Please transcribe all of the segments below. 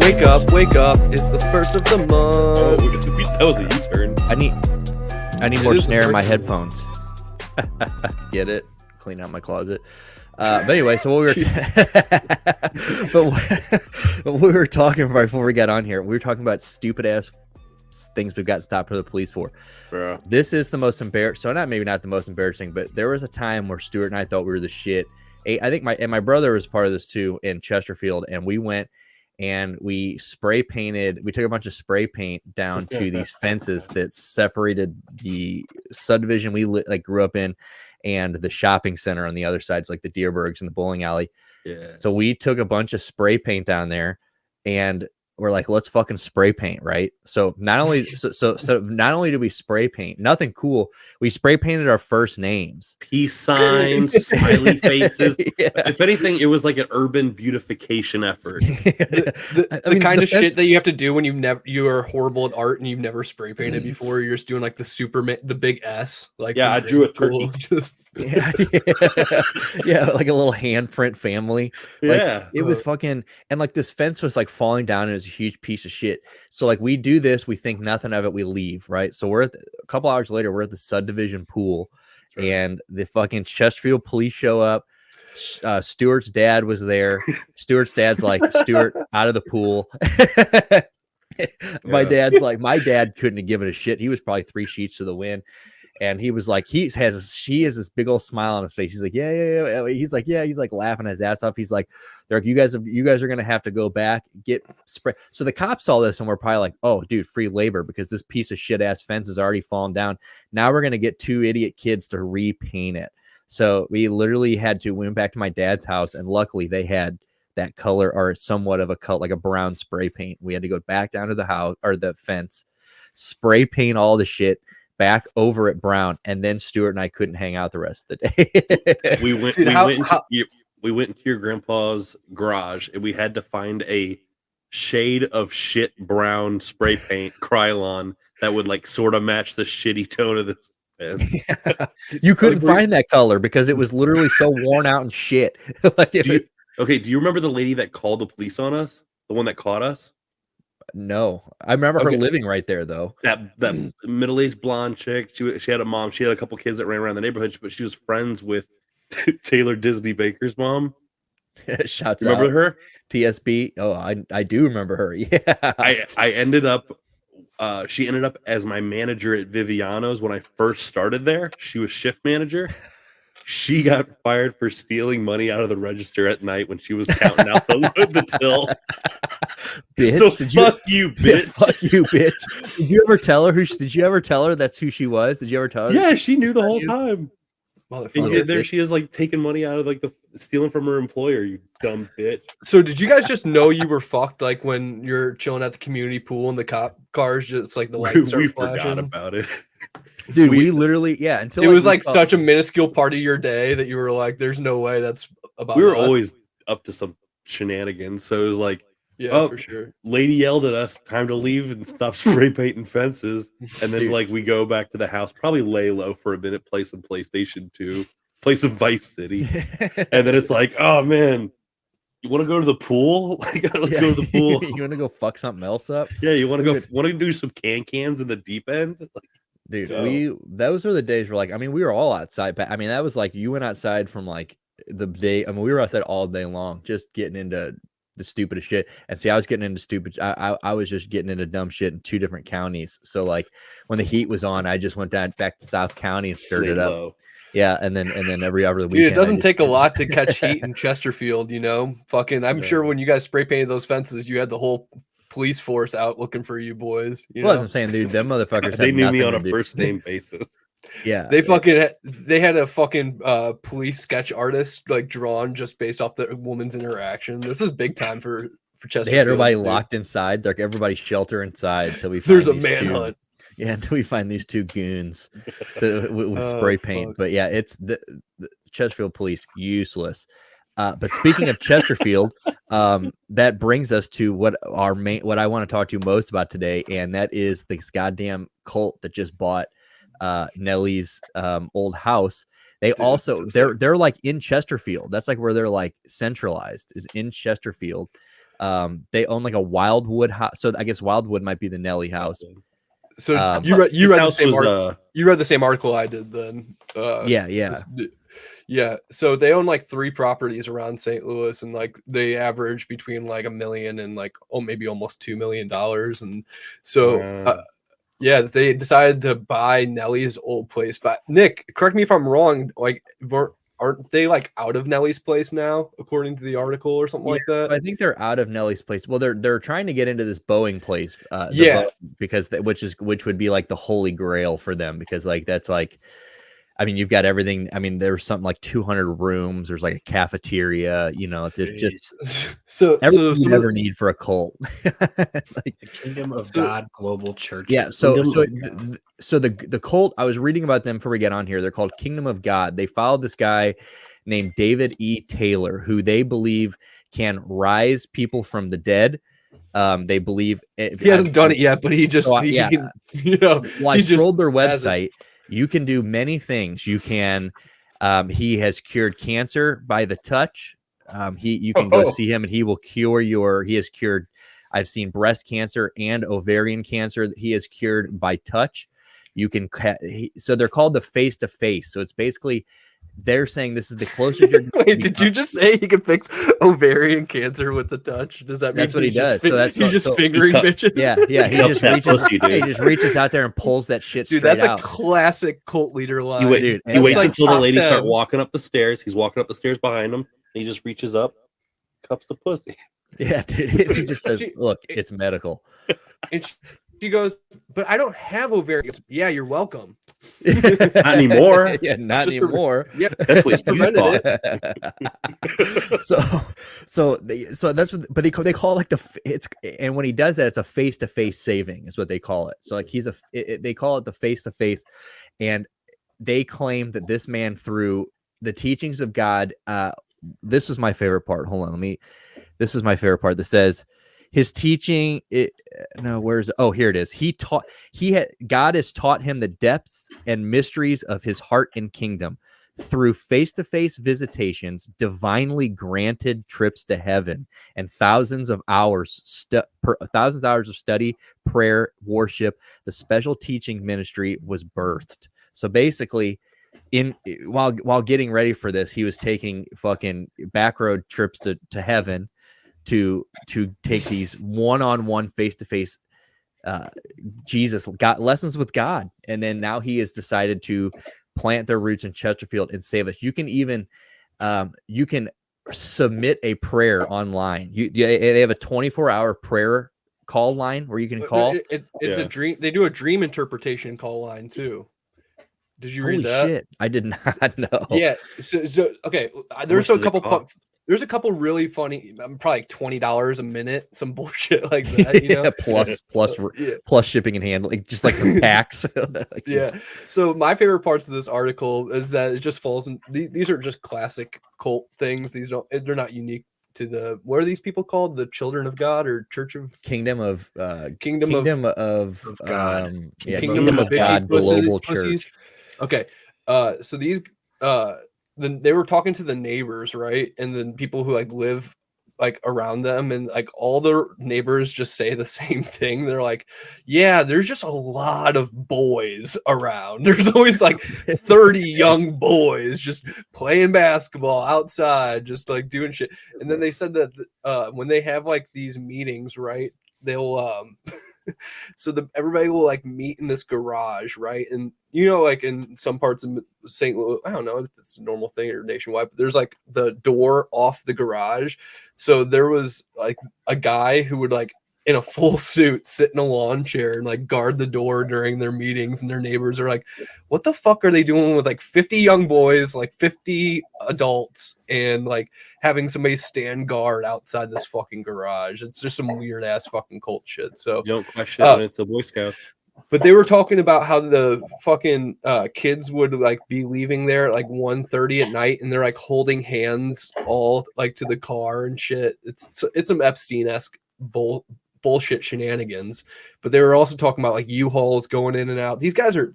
Wake up, wake up. It's the first of the month. Oh, that was a U-turn. I need more snare in my headphones. Get it? Clean out my closet. But anyway, so what we were talking about before we got on here, we were talking about stupid ass things we've got stopped for the police for. Bro. This is the most embarrassing. So maybe not the most embarrassing, but there was a time where Stuart and I thought we were the shit. I think my brother was part of this too in Chesterfield, and we went and we spray painted. We took a bunch of spray paint down to these fences that separated the subdivision we grew up in and the shopping center on the other sides, like the Deerbergs and the bowling alley. Yeah. So we took a bunch of spray paint down there, and we're like, let's fucking spray paint, right? So not only not only did we spray paint, nothing cool, we spray painted our first names. Peace signs, smiley faces. Yeah. If anything, it was like an urban beautification effort. The kind of shit that you have to do when you are horrible at art and you've never spray painted before. You're just doing like the big S. Like, yeah, I drew a turkey. Yeah, like a little handprint family. Yeah, it was fucking, and like this fence was like falling down, and it was a huge piece of shit. So like we do this, we think nothing of it, we leave, right? So we're a couple hours later, we're at the subdivision pool, and the fucking Chesterfield police show up. Stuart's dad was there. Stuart's dad's like, Stuart, out of the pool. My dad couldn't have given a shit. He was probably 3 sheets to the wind. And he was like, she has this big old smile on his face. He's like, yeah. He's like, yeah. He's like laughing his ass off. He's like, they're like, you guys are gonna have to go back, get spray. So the cops saw this and we're probably like, oh, dude, free labor, because this piece of shit ass fence has already fallen down. Now we're gonna get 2 idiot kids to repaint it. So we literally went back to my dad's house, and luckily they had that color, or somewhat of a color, like a brown spray paint. We had to go back down to the house or the fence, spray paint all the shit back over at brown, and then Stuart and I couldn't hang out the rest of the day. we went into your grandpa's garage, and we had to find a shade of shit brown spray paint Krylon that would like sort of match the shitty tone of this. Yeah. You couldn't find that color because it was literally so worn out and shit. Do you remember the lady that called the police on us? The one that caught us? No, I remember her living right there though. That middle-aged blonde chick. She had a mom. She had a couple kids that ran around the neighborhood, but she was friends with Taylor Disney Baker's mom. Shouts remember out. her? TSB. Oh, I do remember her. Yeah. I ended up. She ended up as my manager at Viviano's when I first started there. She was shift manager. She got fired for stealing money out of the register at night when she was counting out the till. Bitch, so fuck you, bitch. Fuck you, bitch. Did you ever tell her Did you ever tell her that's who she was? Did you ever tell her? Yeah, she knew the whole time. Motherfucker. There she is, like taking money out of like the stealing from her employer. You dumb bitch. So did you guys just know you were fucked? Like when you're chilling at the community pool and the cop cars just like the lights start flashing? Forgot about it. Dude, we literally, until it was like such a minuscule part of your day that you were like, there's no way that's about we were us. always up to some shenanigans. So it was like, for sure. Lady yelled at us, time to leave and stop spray painting fences. And then like we go back to the house, probably lay low for a minute, play some PlayStation 2, play some Vice City. And then it's like, oh man, you want to go to the pool? Like, let's go to the pool. You want to go fuck something else up? Yeah, you want to do some cans in the deep end? Like, dude, those are the days where like, I mean, we were all outside, but I mean, that was like, you went outside from like the day, I mean, we were outside all day long, just getting into the stupidest shit. And see, I was getting into I was just getting into dumb shit in 2 different counties. So like when the heat was on, I just went back to South County and stirred it up. Low. Yeah, and then every other weekend. Dude, it doesn't take a lot to catch heat in Chesterfield, you know. Fucking, I'm sure when you guys spray painted those fences, you had the whole police force out looking for you boys. You know? Well, as I'm saying, dude, them motherfuckers. They knew me on a first name basis. Yeah, they had a fucking police sketch artist like drawn just based off the woman's interaction. This is big time for Chesterfield. They had everybody locked inside, like everybody shelter inside. So there's a manhunt. Yeah, until we find these 2 goons with spray paint. Fuck. But yeah, it's the Chesterfield police, useless. But speaking of Chesterfield, that brings us to what I want to talk to you most about today, and that is this goddamn cult that just bought Nelly's old house. They're like in Chesterfield. That's like where they're like centralized, is in Chesterfield. They own like a Wildwood house. So I guess Wildwood might be the Nelly house. So you read the same article I did then. Yeah. So they own like 3 properties around St. Louis, and like they average between like $1 million and like maybe almost $2 million. And so yeah, they decided to buy Nelly's old place. But Nick, correct me if I'm wrong. Like, aren't they like out of Nelly's place now, according to the article or something like that? I think they're out of Nelly's place. Well, they're trying to get into this Boeing place. Because which would be like the holy grail for them, because like that's like, I mean, you've got everything. I mean, there's something like 200 rooms. There's like a cafeteria. You know, there's just everything you ever need for a cult. Like the Kingdom of God Global Church. Yeah. So the cult. I was reading about them before we get on here. They're called Kingdom of God. They followed this guy named David E. Taylor, who they believe can rise people from the dead. They believe he hasn't done it yet, but he just I scrolled their website. You can do many things. You can, he has cured cancer by the touch. You can go see him and he will cure he has cured, I've seen breast cancer and ovarian cancer that he has cured by touch. You can, so they're called the face-to-face. So it's basically, they're saying this is the closest you're Wait, did you just say he can fix ovarian cancer with the touch? Does that mean that's what he does? So that's he's just fingering bitches. Yeah. He just reaches out there and pulls that shit dude, straight that's out. A classic cult leader line. He waits until the ladies start walking up the stairs. He's walking up the stairs behind them. He just reaches up, cups the pussy. Yeah, dude. He just says, "Look, it's medical." And she goes, "But I don't have ovarian." Yeah, you're welcome. Not anymore. Yeah, not anymore. Yep, that's what you thought. So that's what. But they call it like and when he does that, it's a face-to-face saving, is what they call it. So like they call it the face-to-face, and they claim that this man, through the teachings of God, this was my favorite part. Hold on, this is my favorite part that says his teaching. Here it is. God has taught him the depths and mysteries of his heart and kingdom through face-to-face visitations, divinely granted trips to heaven, and thousands of hours of study, prayer, worship. The special teaching ministry was birthed. So basically, while getting ready for this, he was taking fucking back road trips to heaven to take these one-on-one face-to-face Jesus got lessons with God. And then now he has decided to plant their roots in Chesterfield and save us. You can even you can submit a prayer online. They have a 24-hour prayer call line where you can call. It's a dream. They do a dream interpretation call line too. Did you read that? Shit, I did not know. Yeah. So okay. There's a couple really funny. Probably like $20 a minute. Some bullshit like that. You know, plus shipping and handling, just like the tax. Yeah. So my favorite parts of this article is that it just falls in. These are just classic cult things. They're not unique to the. What are these people called? The Children of God or Church of Kingdom of God. Kingdom of God Global Church. Church. Okay, so these they were talking to the neighbors, right? And then people who like live like around them, and like all the neighbors just say the same thing. They're like, yeah, there's just a lot of boys around. There's always like 30 young boys just playing basketball outside, just like doing shit. And then they said that when they have like these meetings, right, they'll so everybody will like meet in this garage, right? And you know, like in some parts of St. Louis, I don't know if it's a normal thing or nationwide, but there's like the door off the garage. So there was like a guy who would like in a full suit sit in a lawn chair and like guard the door during their meetings, and their neighbors are like, what the fuck are they doing with like 50 young boys, like 50 adults, and like having somebody stand guard outside this fucking garage? It's just some weird ass fucking cult shit. So you don't question it when it's a Boy Scout. But they were talking about how the fucking kids would like be leaving there at like 1:30 at night, and they're like holding hands all like to the car and shit. It's some Epstein-esque bullshit shenanigans. But they were also talking about like U-Hauls going in and out. These guys are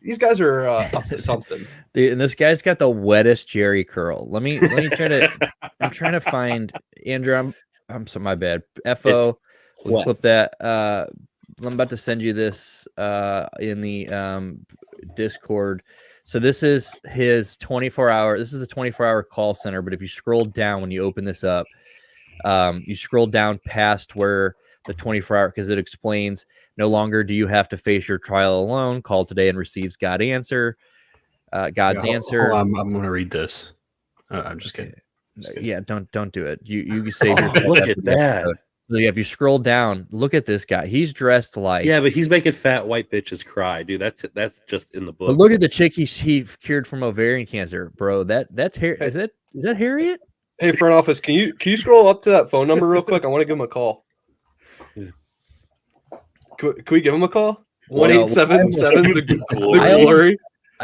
up to something. Dude, and this guy's got the wettest Jerry curl. Let me try to. I'm trying to find Andrew. I'm so my bad. FO. We'll what? clip that. I'm about to send you this in the Discord. So this is his 24-hour. This is the 24-hour call center. But if you scroll down when you open this up, you scroll down past where the 24-hour, because it explains no longer do you have to face your trial alone. Call today and receives God's answer. God's answer. I'm going to read this. I'm just kidding. Yeah, don't do it. You save your Look at that. So yeah, if you scroll down, look at this guy. He's dressed like Yeah, but he's making fat white bitches cry, dude. That's just in the book. But look at the chick he cured from ovarian cancer, bro. That's Harry. Is that Harriet? Hey, front office, can you scroll up to that phone number real quick? I want to give him a call. Yeah. Can we give him a call? Well, 1-877 the glory.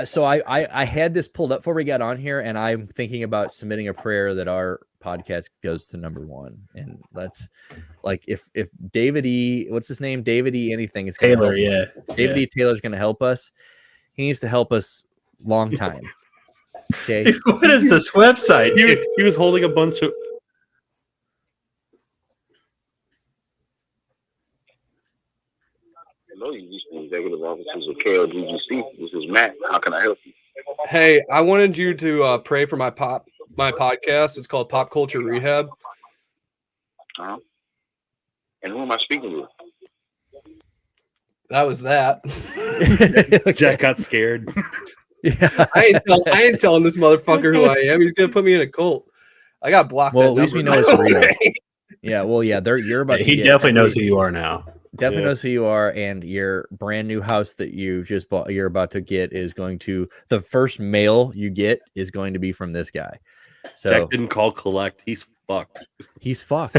So I had this pulled up before we got on here, and I'm thinking about submitting a prayer that our podcast goes to number 1, and that's like if David E. What's his name? David E. Anything is Taylor. Yeah, David E. Taylor's going to help us. He needs to help us long time. Okay. Dude, what is this website? He was holding a bunch of. Hello, you reached the executive officers of KLGGC. This is Matt. How can I help you? Hey, I wanted you to pray for my podcast. It's called Pop Culture Rehab. Uh-huh. And who am I speaking with? That was that. Jack got scared. Yeah. I ain't telling this motherfucker who I am. He's gonna put me in a cult. I got blocked. Well, that at least we know number. it's real. Yeah. Well, yeah. You're about. He to definitely knows who you are now. Definitely knows who you are, and your brand new house that you just bought, you're about to get, is going to, the first mail you get is going to be from this guy. So Jack didn't call collect. He's fucked. He's fucked.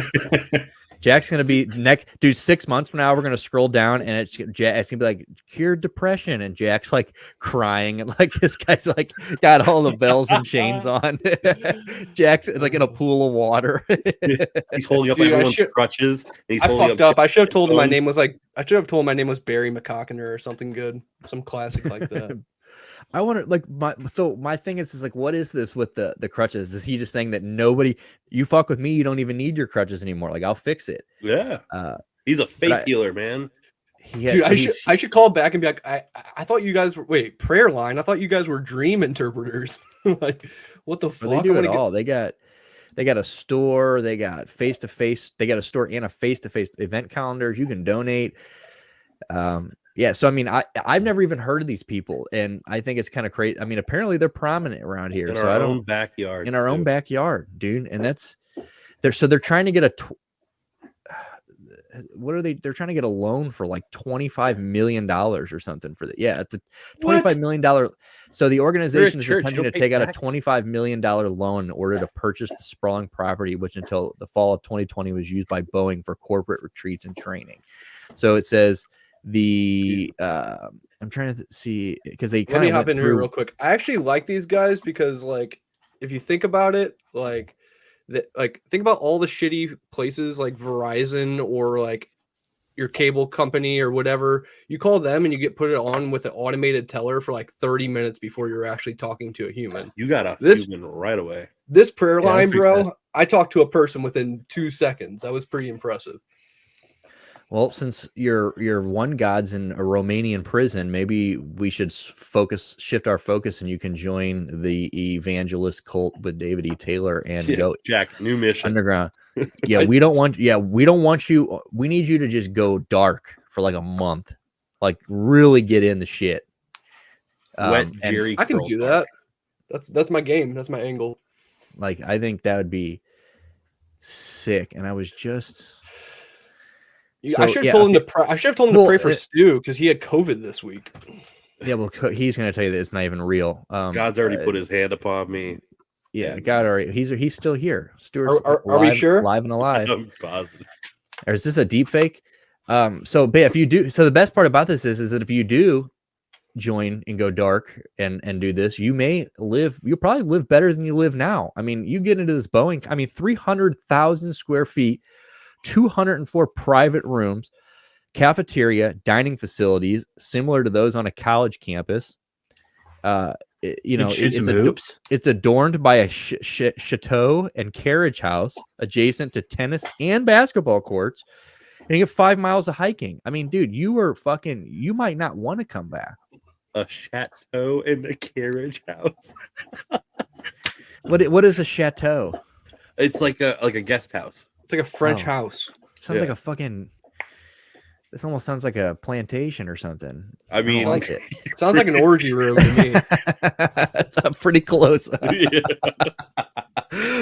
Jack's gonna be next, dude. 6 months from now, we're gonna scroll down, and it's gonna be like cured depression, and Jack's like crying, and like this guy's like got all the bells and chains on. Jack's like in a pool of water. He's holding up Dude, everyone's crutches. And he's I holding fucked up. I should have told him my phones. name was like. I should have told him my name was Barry McCockiner or something good, some classic like that. I wonder, like, my thing is like, what is this with the crutches? Is he just saying that you fuck with me, you don't even need your crutches anymore? Like, I'll fix it. Yeah. He's a fake healer, man. Dude, I should call back and be like, I thought you guys were prayer line. I thought you guys were dream interpreters. Like, what the fuck? They do it all. They got a store. They got face-to-face. They got a store and a face-to-face event calendars. You can donate. Yeah, so I mean, I've never even heard of these people, and I think it's kind of crazy. I mean, apparently they're prominent around here. In our own backyard. In our own backyard, dude. And they're trying to get what are they? They're trying to get a loan for like $25 million or something for that. Yeah, it's a $25 million. So the organization is attempting to take out a $25 million loan in order to purchase the sprawling property, which until the fall of 2020 was used by Boeing for corporate retreats and training. So it says I'm trying to see, because they kind of let me hop in here real quick. I actually like these guys because, like, if you think about it, think about all the shitty places like Verizon or like your cable company or whatever. You call them and you get put it on with an automated teller for like 30 minutes before you're actually talking to a human. You got a human right away. This prayer line, bro, fast. I talked to a person within 2 seconds. That was pretty impressive. Well, since your one god's in a Romanian prison, maybe we should shift our focus, and you can join the evangelist cult with David E. Taylor and go Jack, new mission underground. Yeah, we don't want you. We need you to just go dark for like a month, like really get in the shit. Jerry, I can do that. That's my game. That's my angle. Like, I think that would be sick. And I was just. I should have told him to pray. I should have told him to pray for Stu because he had COVID this week. Yeah, well, he's going to tell you that it's not even real. God's already put his hand upon me. Yeah, God already. He's still here. Stuart's are we sure? Live and alive. I'm positive. Or is this a deep fake? So, but if you do, so the best part about this is that if you do join and go dark and do this, you'll probably live better than you live now. I mean, you get into this Boeing. I mean, 300,000 square feet. 204 private rooms, cafeteria, dining facilities similar to those on a college campus. it's adorned by a chateau and carriage house adjacent to tennis and basketball courts, and you get 5 miles of hiking. I mean, dude, you might not want to come back. A chateau and a carriage house. What is a chateau? It's like a guest house. It's like a French house. Sounds like a fucking. This almost sounds like a plantation or something. I mean, like it. It sounds like an orgy room to me. That's pretty close.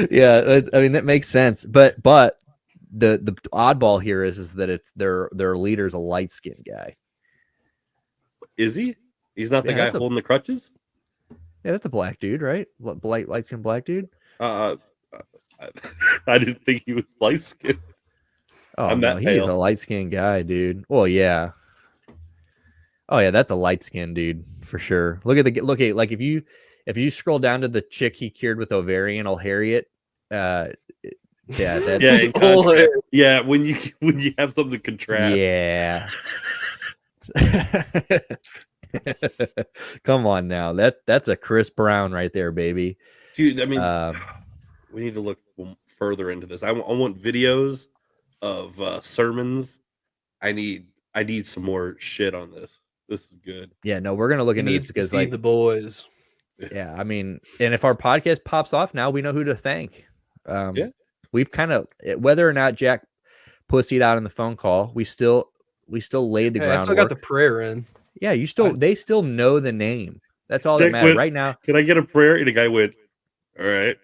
Yeah, I mean that makes sense. But the oddball here is that it's their leader's a light skinned guy. Is he? He's not the guy holding the crutches. Yeah, that's a black dude, right? Light skinned black dude. I didn't think he was light skinned. Oh, no, he's a light-skinned guy, dude. Well, yeah. Oh, yeah, that's a light-skinned dude for sure. Look at like if you scroll down to the chick he cured with ovarian Harriet, yeah, that's yeah. When you have something to contrast, yeah. Come on now, that's a Chris Brown right there, baby. Dude, I mean, we need to look further into this. I want videos of sermons. I need some more shit on this. This is good. Yeah, no, we're gonna look into this because the boys. Yeah, I mean, and if our podcast pops off now, we know who to thank. Yeah, we've kind of, whether or not Jack pussied out in the phone call, we still laid the groundwork. I still got the prayer in. Yeah, they still know the name. That's all that matters right now. Can I get a prayer? And the guy went, all right.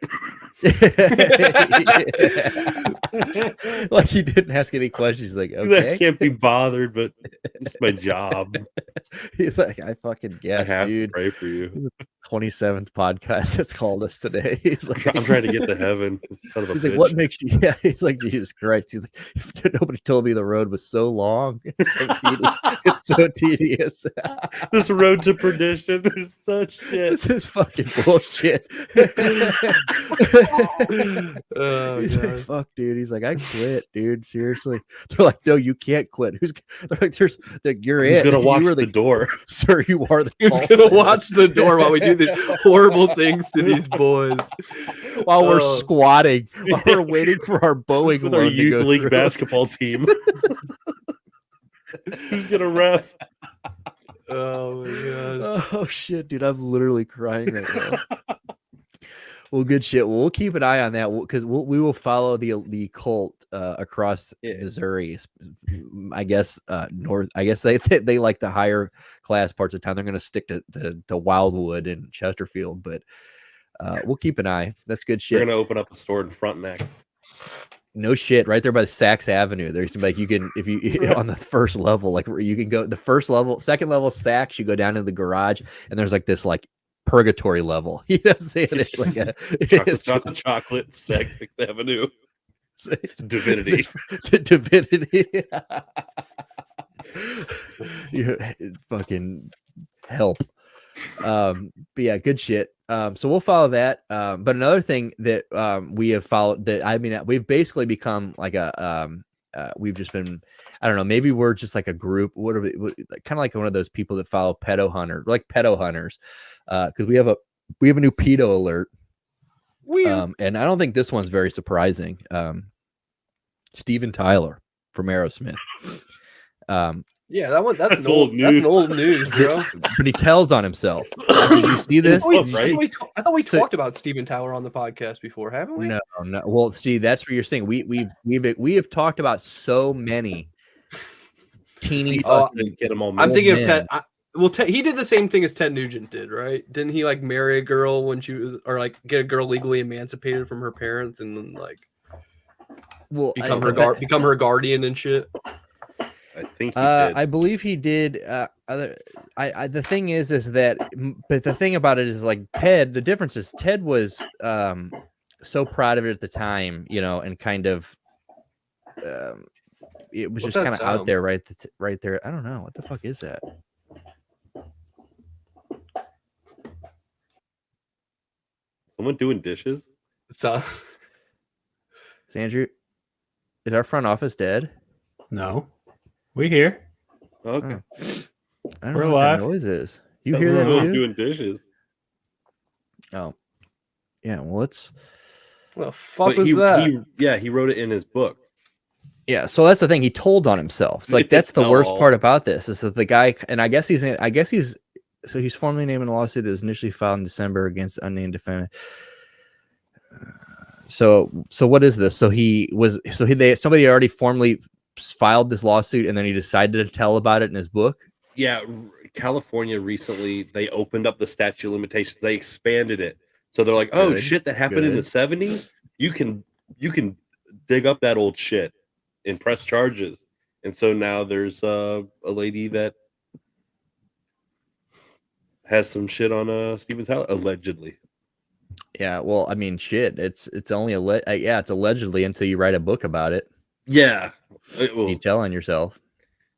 Like he didn't ask any questions. He's like, okay, I can't be bothered, but it's my job. He's like, I fucking guess, I have dude. to pray for you. 27th podcast that's called us today. He's like, I'm trying to get to heaven. Son of a he's bitch. like, what makes you? Yeah, he's like, Jesus Christ. He's like, if nobody told me the road was so long. It's so tedious. It's so tedious. This road to perdition is such shit. This is fucking bullshit. He's like, fuck, dude. He's like, I quit, dude. Seriously. They're like, no, you can't quit. They're like, you're Who's gonna watch you the door? Sir, you are the Who's gonna watch the door while we do these horrible things to these boys? While we're squatting, while we're waiting for our Boeing with our youth league basketball team. Who's gonna ref? Oh my god. Oh shit, dude. I'm literally crying right now. Well, good shit. Well, we'll keep an eye on that because we will follow the cult across Missouri. I guess north. I guess they like the higher class parts of town. They're going to stick to Wildwood and Chesterfield, but we'll keep an eye. That's good shit. We're going to open up a store in Frontenac. No shit, right there by Saks Avenue. There's like you can if you on the first level, like you can go the first level, second level Saks. You go down to the garage, and there's like this like purgatory level. You know what I'm saying? It's like a chocolate Saks Avenue. It's divinity. Divinity. You fucking help. But yeah, good shit. So we'll follow that. But another thing that we have followed that I mean we've basically become like a we've just been, I don't know, maybe we're just like a group. What are we, kind of like one of those people that follow pedo hunters, like pedo hunters, because we have a new pedo alert. And I don't think this one's very surprising. Steven Tyler from Aerosmith. Yeah, that's an old news, bro. But he tells on himself. Did you see this? I thought we talked about Steven Tyler on the podcast before, haven't we? No. Well, see, that's what you're saying. We have talked about so many teeny. Get them all. I'm thinking of Ted. He did the same thing as Ted Nugent did, right? Didn't he like marry a girl when she was, or like get a girl legally emancipated from her parents and then like, become her guardian and shit? I think he did. I believe he did. The thing is that, but the thing about it is like Ted. The difference is Ted was so proud of it at the time, you know, and kind of it was just kind of out there, right there. I don't know what the fuck is that. Someone doing dishes? Andrew, is our front office dead? No. We here. Okay. I don't know what that noise is. You hear that too? Doing dishes. Oh, yeah. Well, it's What the fuck But was that? he wrote it in his book. yeah. So that's the thing. He told on himself. It's like It that's the fell worst all- part about this is that the guy, and I guess he's so he's formally named in a lawsuit that was initially filed in December against the unnamed defendant. So what is this? Somebody already formally filed this lawsuit and then he decided to tell about it in his book. Yeah, California recently they opened up the statute of limitations. They expanded it, so they're like, "Oh Good, shit, that happened in the good. '70s. You can dig up that old shit and press charges." And so now there's a lady that has some shit on Steven Tyler allegedly. Yeah, well, I mean, shit. It's only it's allegedly until you write a book about it. Yeah, You telling yourself.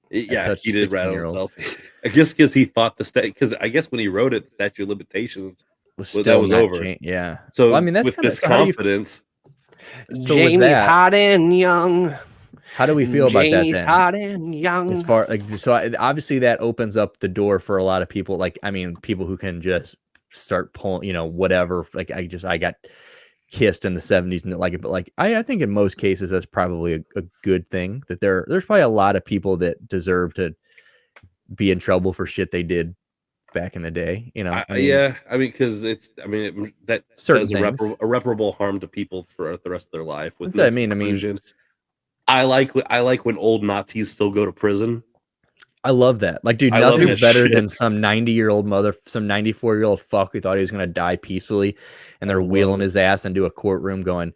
yeah, touched he a did rat on 16-year-old. himself. I guess because he thought because I guess when he wrote it, the statute of limitations Was Well, still that was not over. Yeah. So Well, I mean, that's with kinda, this so how do you- confidence, So with Jamie's that- hot and young. How do we feel about that Jamie's then? hot and young. As far like obviously that opens up the door for a lot of people. Like I mean, people who can just start pulling, whatever. Like I got kissed in the 70s and like it, but like I think in most cases that's probably a good thing. That there's probably a lot of people that deserve to be in trouble for shit they did back in the day. I mean, because that Certain does things. irreparable harm to people for the rest of their life. With That's what I no mean. conclusion. I like when old Nazis still go to prison. I love that. Like, dude, I love nothing's that better shit. than some 94-year-old fuck who thought he was gonna die peacefully, and they're wheeling his ass into a courtroom, going,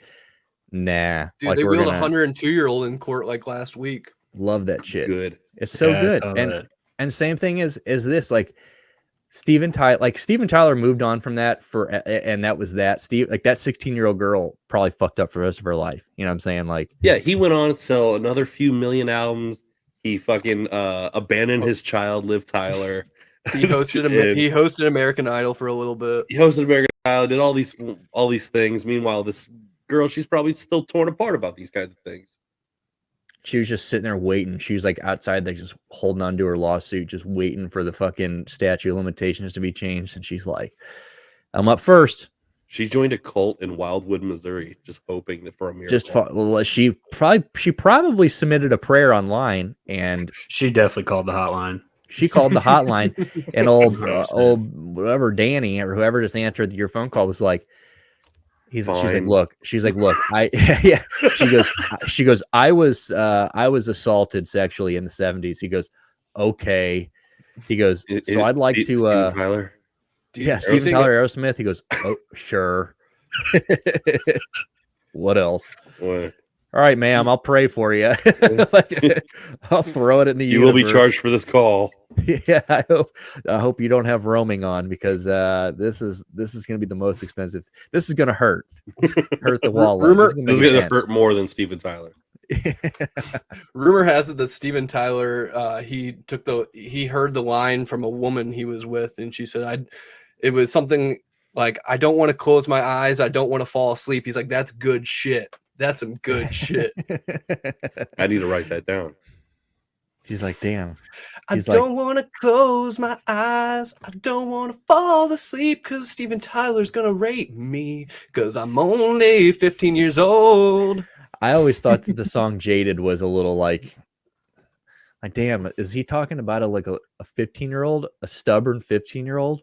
"Nah." Dude, like, they we're wheeled a gonna 102-year-old in court like last week. love that shit. Good. It's so Yeah, I good. saw And that. and same thing is this. Like Steven Tyler moved on from that and that was that. That 16-year-old girl probably fucked up for the rest of her life. You know what I'm saying? Like, Yeah, he went on to sell another few million albums. He fucking abandoned his child, Liv Tyler. He hosted American Idol for a little bit. He hosted American Idol, did all these things. Meanwhile, this girl, she's probably still torn apart about these kinds of things. she was just sitting there waiting. She was like outside, like just holding on to her lawsuit, just waiting for the fucking statute of limitations to be changed. And she's like, "I'm up first." She joined a cult in Wildwood, Missouri, just hoping that for a miracle. She probably submitted a prayer online, and She definitely called the hotline. she called the hotline, and old 100%. whatever Danny or whoever just answered your phone call was like, she's like, Fine. look, yeah. She goes, I was assaulted sexually in the 70s. He goes, okay. He goes, so I'd like to Steven Tyler. yeah, Steven Tyler, Aerosmith. He goes, oh, sure. What else? What? All right, ma'am, I'll pray for you. I'll throw it in the You will be universe. charged for this call. Yeah, I hope you don't have roaming on, because this is going to be the most expensive. This is going to hurt the wallet. This is going to hurt more than Steven Tyler. Rumor has it that Steven Tyler, he heard the line from a woman he was with, and she said, it was something like, "I don't want to close my eyes. I don't want to fall asleep." He's like, "That's good shit. That's some good shit." I need to write that down. He's like, damn. I don't want to close my eyes. I don't want to fall asleep because Steven Tyler's going to rape me because I'm only 15 years old. I always thought that the song Jaded was a little like damn, is he talking about a 15-year-old, a stubborn 15-year-old?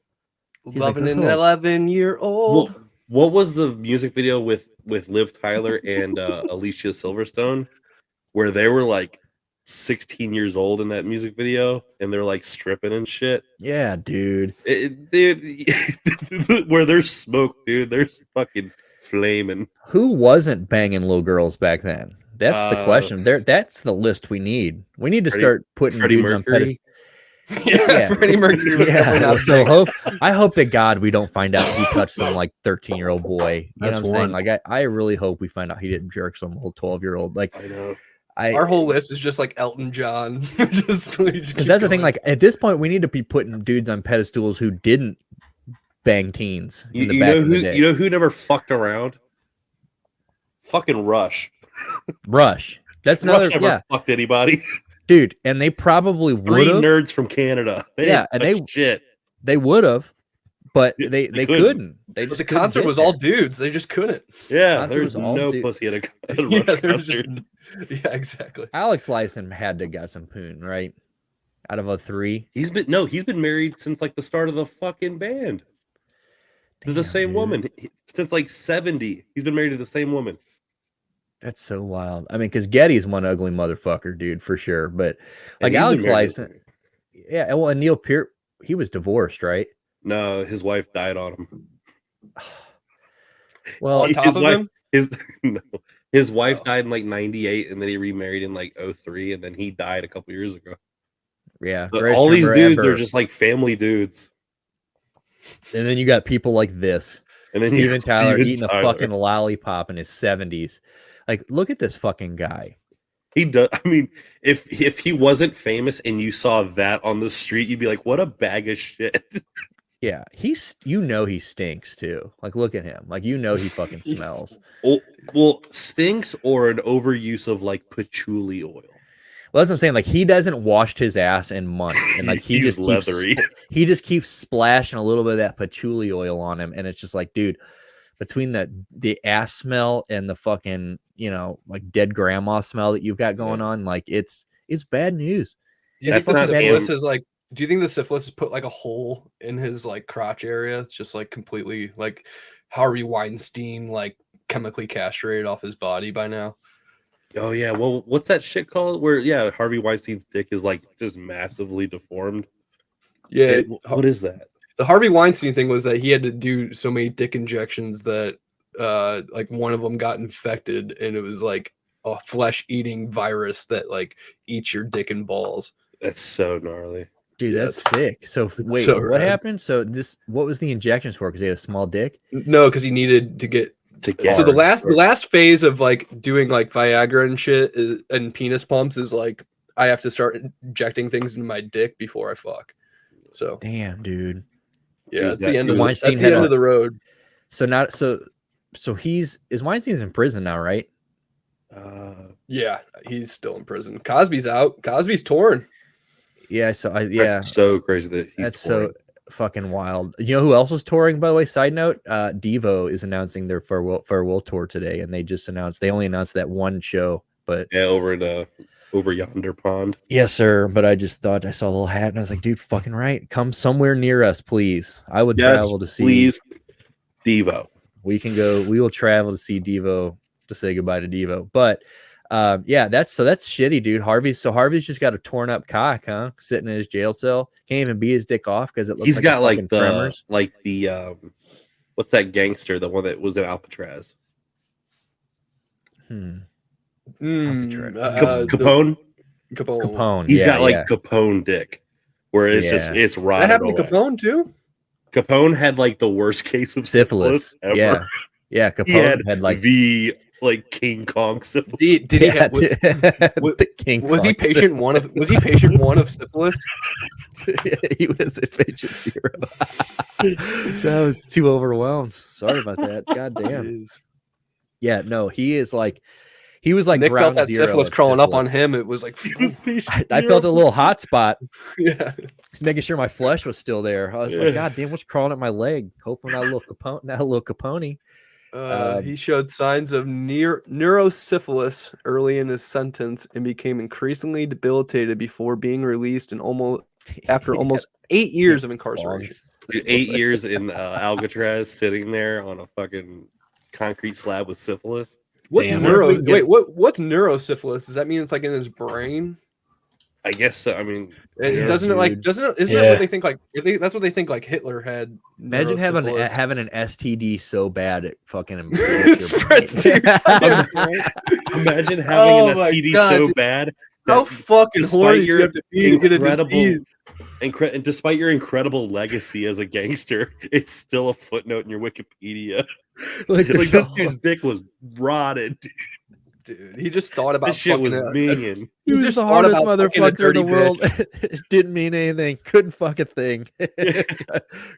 Loving like, an 11-year-old. Well, what was the music video with Liv Tyler and Alicia Silverstone, where they were like 16 years old in that music video, and they're like stripping and shit? Yeah, dude. Dude, where there's smoke, dude, there's fucking flaming. Who wasn't banging little girls back then? That's the question. That's the list we need. We need to start putting Freddie dudes Mercury. on pedestals. Yeah, Freddie Mercury. Yeah, so I hope to God we don't find out he touched some 13-year-old boy. You know what I'm saying? Like I really hope we find out he didn't jerk some old 12-year-old. Like, I know. Our whole list is just like Elton John. just that's the thing. Like at this point, we need to be putting dudes on pedestals who didn't bang teens in the back of the day. You know who never fucked around? Fucking Rush. Rush. That's another. Rush never fucked anybody. Dude, and they probably would Three have. nerds from Canada. They and shit. they would have, but Yeah, they they couldn't. But They just the couldn't concert get was there. all dudes. They just couldn't. Yeah, Concert there's was all no dude- pussy at a Yeah, Rush there was just, concert. yeah, exactly. Alex Lifeson had to got some poon, right? Out of a 3. He's been married since like the start of the fucking band. To the Damn, same dude. woman since like 70. He's been married to the same woman. That's so wild. I mean, because Getty's one ugly motherfucker, dude, for sure. But like And he's Alex been married Lifeson, yeah. Well, and Neil Peart, he was divorced, right? No, his wife died on him. Well, On top his of wife, him? his wife Oh. died in like 98, and then he remarried in like 03, and then he died a couple years ago. yeah. But greatest all these drummer dudes ever. are just like family dudes. And then you got people like this. And then Steven Tyler Steven eating Tyler. a fucking lollipop in his 70s. Like, look at this fucking guy. He does. I mean, if he wasn't famous and you saw that on the street, you'd be like, "What a bag of shit." Yeah, he stinks too. Like, look at him. Like, he fucking smells. Well, stinks or an overuse of like patchouli oil. Well, that's what I'm saying. Like, he doesn't wash his ass in months, and like he He's just leathery. he just keeps splashing a little bit of that patchouli oil on him, and it's just like, dude, between the ass smell and the fucking like dead grandma smell that you've got going on, like it's bad news. Do you That's think the not syphilis him. is like? Do you think the syphilis has put like a hole in his like crotch area? It's just like completely like Harvey Weinstein, like chemically castrated off his body by now. Oh yeah. Well, what's that shit called? Where Harvey Weinstein's dick is like just massively deformed. Yeah, What is that? the Harvey Weinstein thing was that he had to do so many dick injections that like one of them got infected, and it was like a flesh-eating virus that like eats your dick and balls. That's so gnarly. Dude, Yeah, that's sick. So wait, so what rad. happened? So what was the injections for? Because he had a small dick. No, because he needed to get. To get So the hard. last phase of like doing like Viagra and shit and penis pumps is like I have to start injecting things into my dick before I fuck. So Damn, dude. yeah, Who's that's that? the end of Weinstein that's the had end a- of the road. So not so is Weinstein's in prison now, right? Yeah, he's still in prison. Cosby's out. Cosby's torn. Yeah. So That's so crazy that he's that's touring. so fucking wild. You know who else was touring, by the way? Side note, Devo is announcing their farewell tour today, and they only announced that one show, but over yonder pond. yes, sir. But I just thought I saw a little hat, and I was like, dude, fucking right. Come somewhere near us, please. I would travel to see. Please, Devo. We will travel to see Devo, to say goodbye to Devo. But yeah, that's shitty, dude. Harvey's just got a torn up cock, huh? Sitting in his jail cell. Can't even beat his dick off because it looks He's like got a like fucking the Tremors. what's that gangster? The one that was in Alcatraz. Capone. Capone. He's yeah, got like yeah. Capone dick, where it's just Yeah. it's That rotted happened away. to Capone too. Capone had like the worst case of syphilis. ever. Yeah. Yeah, He Capone had like the King Kong syphilis. Did he have, was, the King was he Kong. patient one of syphilis? He was a patient 0. That was too overwhelmed. Sorry about that. God damn. Yeah, no, he was like Nick felt ground that zero syphilis of crawling up syphilis. on him. It was like I felt a little hot spot. yeah. Just making sure my flesh was still there. I was Yeah. like, God damn, what's crawling up my leg? Hopefully not a little Capone. He showed signs of neurosyphilis early in his sentence and became increasingly debilitated before being released and after almost 8 years of incarceration. Dude, 8 years in Alcatraz, sitting there on a fucking concrete slab with syphilis. What's Damn. what's neurosyphilis? Does that mean it's like in his brain? I guess so. I mean, Isn't that Yeah. what they think like that's what they think like Hitler had? Imagine having neurosyphilis. an STD so bad it fucking Spreads to your goddamn brain. imagine having Oh an my STD God, so dude. bad. How that fucking despite horny your you have to be to get a incredible- disease. and despite your incredible legacy as a gangster, it's still a footnote in your Wikipedia. like, Like this dude's dick was rotted. Dude, he just thought about This shit was fucking minging. he was just the thought hardest about fucking a motherfucker in dirty the world. It didn't mean anything. Couldn't fuck a thing.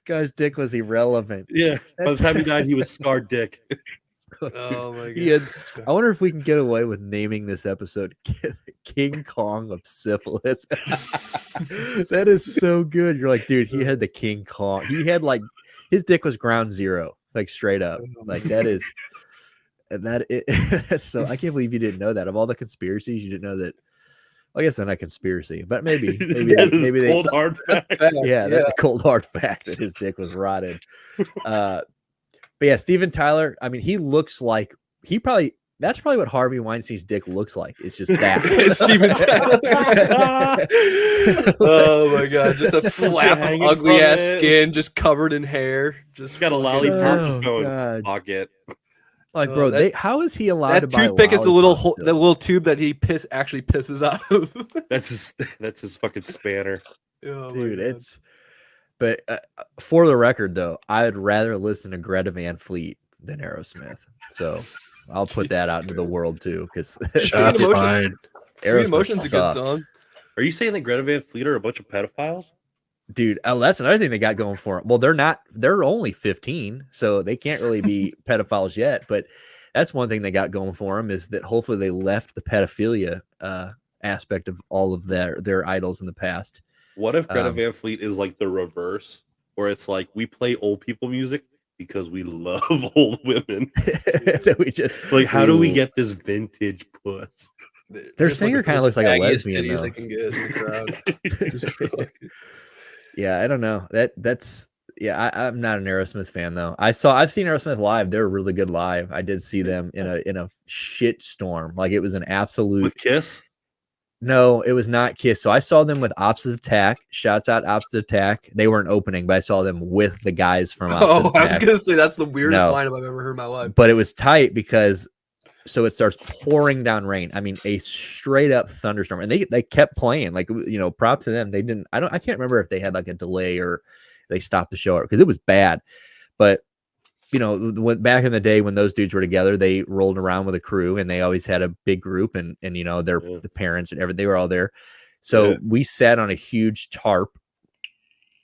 Guy's dick was irrelevant. Yeah. By the time he died, he was scarred dick. Oh my god. He had- I wonder if we can get away with naming this episode King Kong of Syphilis. That is so good. You're like, dude, he had the King Kong. He had like his dick was ground zero, like straight up. Like that is, and that's so. I can't believe you didn't know that. Of all the conspiracies, you didn't know that. I guess they're not conspiracy, but maybe That is cold hard fact. Yeah, that's a cold hard fact that his dick was rotted. But yeah, Steven Tyler. I mean, he looks like that's probably what Harvey Weinstein's dick looks like. It's just that. It's Steven Tyler. Oh my god, just a flap of hanging ugly from ass it. skin, just covered in hair. Just Got a lollipop Oh, just going God. pocket. Like, Oh, bro, that- how is he allowed to That buy toothpick is the little lollipops hole, still? the little tube that he actually pisses out of. That's his fucking spanner. Oh my Dude, God. it's. But for the record, though, I'd rather listen to Greta Van Fleet than Aerosmith. So I'll put that out into the world too, because Shots Emotion. fired. Sweet Emotion's a good sucks. song. Are you saying that Greta Van Fleet are a bunch of pedophiles? Dude, oh, that's another thing they got going for them. Well, they're only 15, so they can't really be pedophiles yet. But that's one thing they got going for them is that hopefully they left the pedophilia aspect of all of their idols in the past. What if Greta Um, Van Fleet is like the reverse, where it's like we play old people music because we love old women? That we just Like, how do we Ooh. get this vintage puss? Their Just singer looking kinda for the looks like a saggiest lesbian, titties though. they can get in the crowd. Yeah, I don't know. That's yeah. I'm not an Aerosmith fan though. I've seen Aerosmith live. They're really good live. I did see them in a shit storm. Like it was an absolute. With Kiss? No, it was not Kiss. So I saw them with Opposite Attack. Shouts out Opposite Attack. They weren't opening, but I saw them with the guys from Opposite Oh, I was Attack. gonna say that's the weirdest No. lineup I've ever heard in my life. But it was tight because so it starts pouring down rain. I mean, a straight up thunderstorm, and they kept playing. Like props to them. They didn't. I can't remember if they had like a delay or they stopped the show because it was bad. But back in the day when those dudes were together, they rolled around with a crew, and they always had a big group, and the parents and everything. They were all there. So we sat on a huge tarp,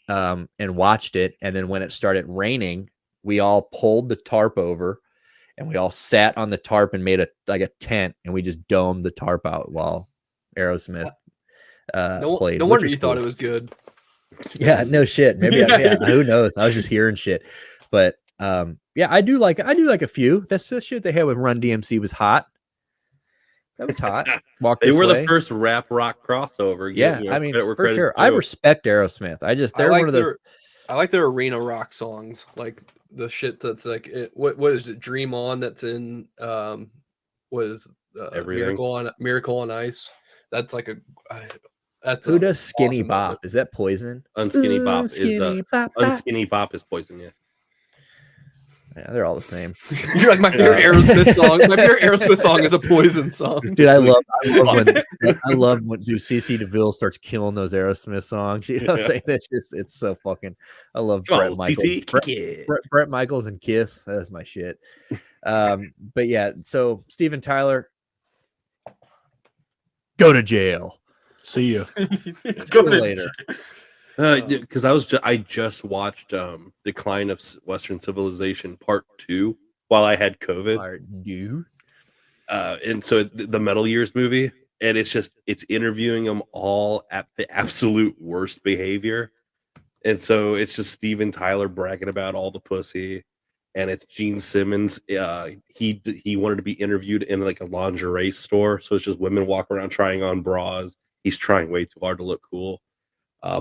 and watched it. And then when it started raining, we all pulled the tarp over. And we all sat on the tarp and made a tent, and we just domed the tarp out while Aerosmith played. No which wonder was you thought cool. it was good. Yeah, no shit. Maybe who knows? I was just hearing shit. But yeah, I do like a few. That's the shit they had with Run DMC was hot. That was hot. They were the first rap rock crossover. Yeah, I mean, for sure. I respect Aerosmith. They're one of those. I like their arena rock songs, like the shit that's like what is it? Dream On, that's in Everything. Miracle on Ice. That's like that's Who does Skinny awesome Bop? number. Is that Poison? Unskinny Bop is Skinny Bop, Bop. Unskinny Bop is Poison. Yeah. Yeah, they're all the same. You're like my favorite Aerosmith song. My favorite Aerosmith song is a Poison song. Dude, I love when CC DeVille starts killing those Aerosmith songs. You know what I'm saying? It's so fucking. I love Brett Michaels. CC. Brett Michaels and Kiss. That's my shit. But yeah, so Steven Tyler, go to jail. See you. Let's See you later. Because I just watched Decline of Western Civilization Part 2 while I had COVID. And so the Metal Years movie, and it's interviewing them all at the absolute worst behavior. And so it's just Steven Tyler bragging about all the pussy, and it's Gene Simmons. He wanted to be interviewed in like a lingerie store, so it's just women walking around trying on bras. He's trying way too hard to look cool.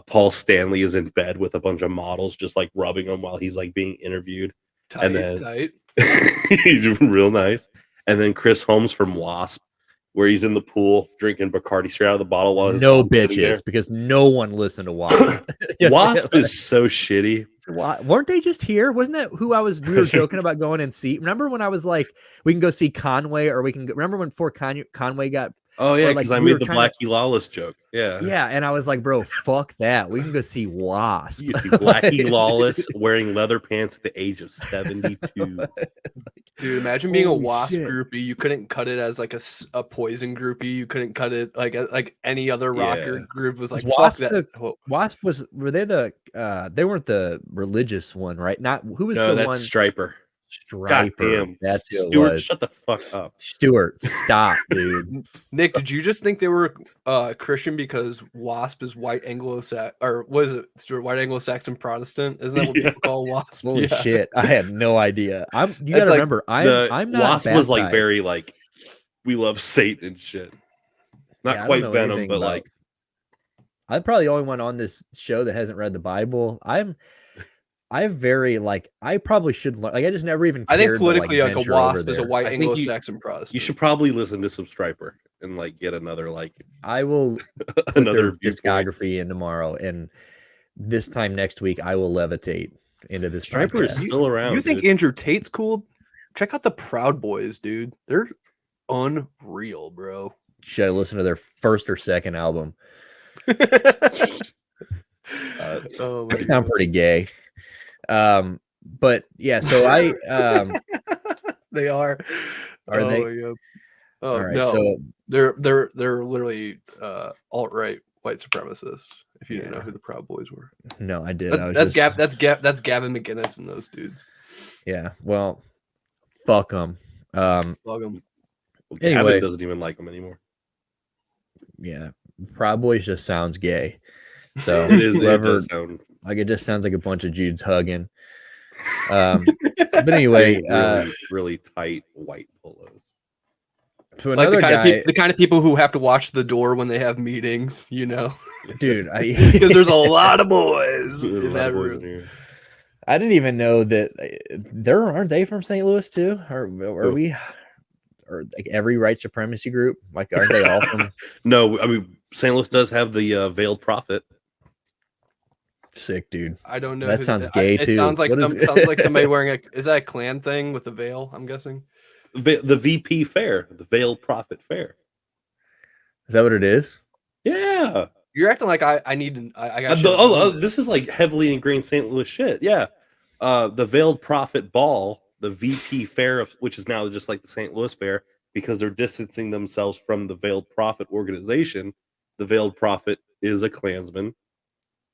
Paul Stanley is in bed with a bunch of models, just like rubbing them while he's like being interviewed. Tight. He's real nice. And then Chris Holmes from Wasp, where he's in the pool drinking Bacardi straight out of the bottle while his No mom's sitting there. bitches, because no one listened to Wasp. Wasp is so shitty. Weren't they just here? Wasn't that who we were joking about going and see? Remember when I was like, we can go see Conway, or we can remember when before Conway got. Oh yeah, like, because I we made were the trying Blackie Lawless joke. Yeah. Yeah, and I was like, bro, fuck that. We can go see Wasp. You see Blackie Lawless wearing leather pants at the age of 72. Dude, imagine being a Holy Wasp shit. groupie. You couldn't cut it as like a Poison groupie. You couldn't cut it like any other rocker group was like, Was fuck Wasp that. Wasp were they the they weren't the religious one, right? Not who was No, the that's one? Striper. Striper. Goddamn. That's who it Stuart, was. shut the fuck up. Stuart, stop, dude. Nick, did you just think they were Christian because WASP is white Anglo-Saxon, or what is it, Stuart? White Anglo-Saxon Protestant? Isn't that what people call WASP? Holy shit! I had no idea. You It's gotta like remember, The I'm not. Wasp was like baptized. very like we love Satan and shit. Not Yeah, I don't quite know Venom, anything but about- like I'm probably the only one on this show that hasn't read the Bible. I'm very like I probably should learn. Like I just never even. I think cared to, politically, like a venture over WASP is a there. white I think you- Anglo-Saxon Protestant. you should probably listen to some Striper and like get another like I will put another their viewpoint. discography in tomorrow, and this time next week I will levitate into this. Striper is podcast. still around. You think dude. Andrew Tate's cool? Check out the Proud Boys, dude. They're unreal, bro. Should I listen to their first or second album? Oh my They sound God. pretty gay. But yeah, so I They are. Are oh they? My God. Oh all right. no, So they're literally alt-right white supremacists. If you didn't know who the Proud Boys were, no, I did. I was that's just, that's Gavin McInnes and those dudes. Yeah. Well, fuck them. Log 'em. Well, anyway. Gavin doesn't even like him anymore. Yeah. Proud Boys just sounds gay. So It is. It whoever, does sound like it just sounds like a bunch of Judes hugging. But anyway, really, really tight white polos. so Like another guy, the kind of people who have to watch the door when they have meetings, you know, dude, because there's a lot of boys There's a in lot that of boys room. in here. I didn't even know that aren't they from St. Louis too? Or are we, or like every white supremacy group? Like, aren't they all from? No, I mean St. Louis does have the veiled prophet. Sick, dude. I don't know. That who sounds gay, it too. sounds like What is- sounds like somebody wearing a. Is that a Klan thing with a veil? I'm guessing. The VP fair, the veiled prophet fair. Is that what it is? Yeah. You're acting like I need to. I got. This is like heavily ingrained St. Louis shit. Yeah. The veiled prophet ball, the VP fair, which is now just like the St. Louis fair, because they're distancing themselves from the veiled prophet organization. The veiled prophet is a Klansman.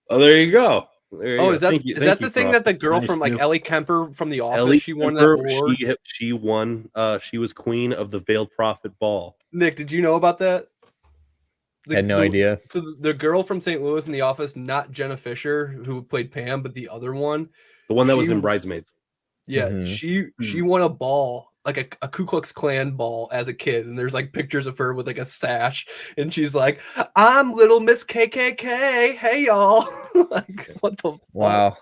Oh, there you go. There you go. Is that Thank you- is thank that the you, thing Prophet. that the girl Nice from like move. Ellie Kemper from The Office Ellie she won Kemper, that award? she won. She was queen of the veiled prophet ball. Nick, did you know about that? I had no idea. So the girl from St. Louis in The Office, not Jenna Fisher, who played Pam, but the other one. The one that was She- in Bridesmaids. Yeah, Mhm. she won a ball, like a Ku Klux Klan ball as a kid, and there's like pictures of her with like a sash, and she's like, "I'm Little Miss KKK. Hey y'all!" Like what the fuck? Wow.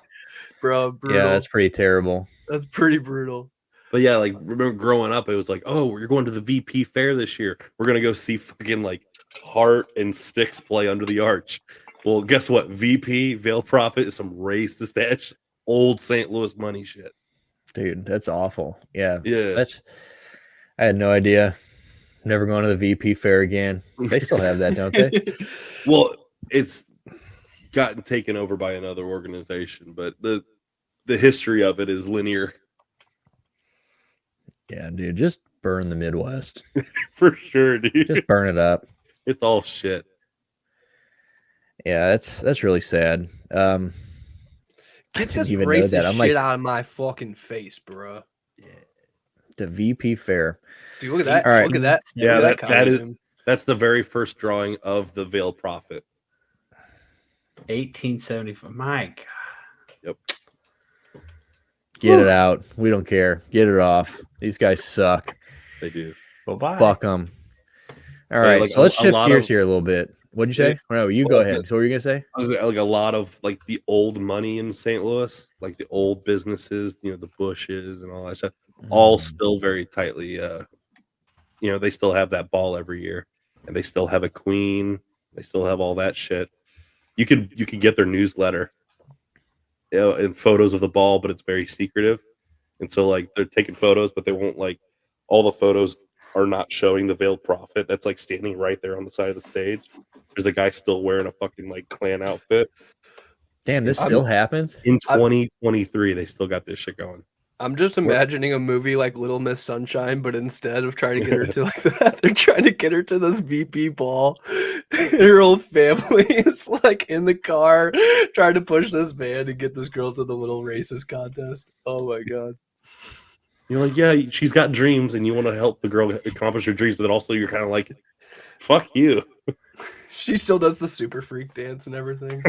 Bro, brutal. Yeah, that's pretty terrible. That's pretty brutal. But yeah, like remember growing up, it was like, oh, you're going to the VP fair this year. We're gonna go see fucking like Hart and Styx play Under the Arch. Well, guess what? VP Veil Prophet is some racist ass old St. Louis money shit. Dude, that's awful. Yeah. Yeah. I had no idea. Never going to the VP fair again. They still have that, don't they? Well, it's gotten taken over by another organization, but the history of it is linear Yeah, dude. Just burn the Midwest. for sure, dude. Just burn it up. It's all shit. Yeah, that's really sad. I Get didn't this even know racist that. I'm shit like, out of my fucking face, bro. the VP fair. Dude, look at that. All right. Look at that. Yeah, Look at that is- costume. That's the very first drawing of the Veiled Prophet. 1875. My God. Yep. Get it out. We don't care. Get it off. These guys suck. They do. Bye-bye. Fuck them. All Yeah, right, like so let's a shift lot gears of- here a little bit. What'd you say? No, you go Well, ahead. So what were you gonna say? I was like a lot of like the old money in St. Louis, like the old businesses, the Bushes and all that stuff, all still very tightly. They still have that ball every year, and they still have a queen. They still have all that shit. You could get their newsletter, and photos of the ball, but it's very secretive, and so like they're taking photos, but they won't like all the photos are not showing the Veiled Prophet that's like standing right there on the side of the stage. There's a guy still wearing a fucking like Klan outfit. Damn, this still happens. In 2023, they still got this shit going. I'm just imagining a movie like Little Miss Sunshine, but instead of trying to get her to like that, they're trying to get her to this VP ball. Her whole family is like in the car trying to push this van to get this girl to the little racist contest. Oh my god. You're like, yeah, she's got dreams, and you want to help the girl accomplish her dreams, but also you're kind of like, fuck you. She still does the super freak dance and everything.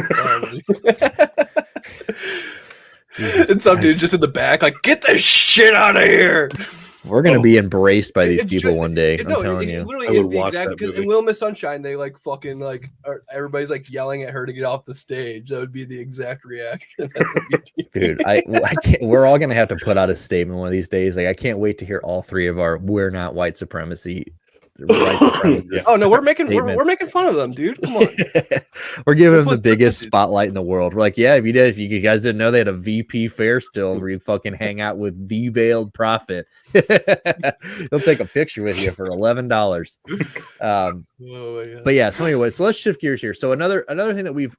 And some dude just in the back, like, get this shit out of here. We're gonna be embraced by these people one day. I'm telling you. Literally, I it's would the watch exact. that Because in movie. Little Miss Sunshine, they like fucking like everybody's like yelling at her to get off the stage. That would be the exact reaction. Dude, I can't. We're all gonna have to put out a statement one of these days. Like, I can't wait to hear all three of our "we're not white supremacy." Oh no, we're making statements. fun of them, dude. Come on. We're giving them the Plus, biggest dude. spotlight in the world. We're like, yeah, if you guys didn't know they had a VP fair still where you fucking hang out with the veiled prophet. They'll take a picture with you for $11. Oh my God. But yeah, so anyway, so let's shift gears here. So another thing that we've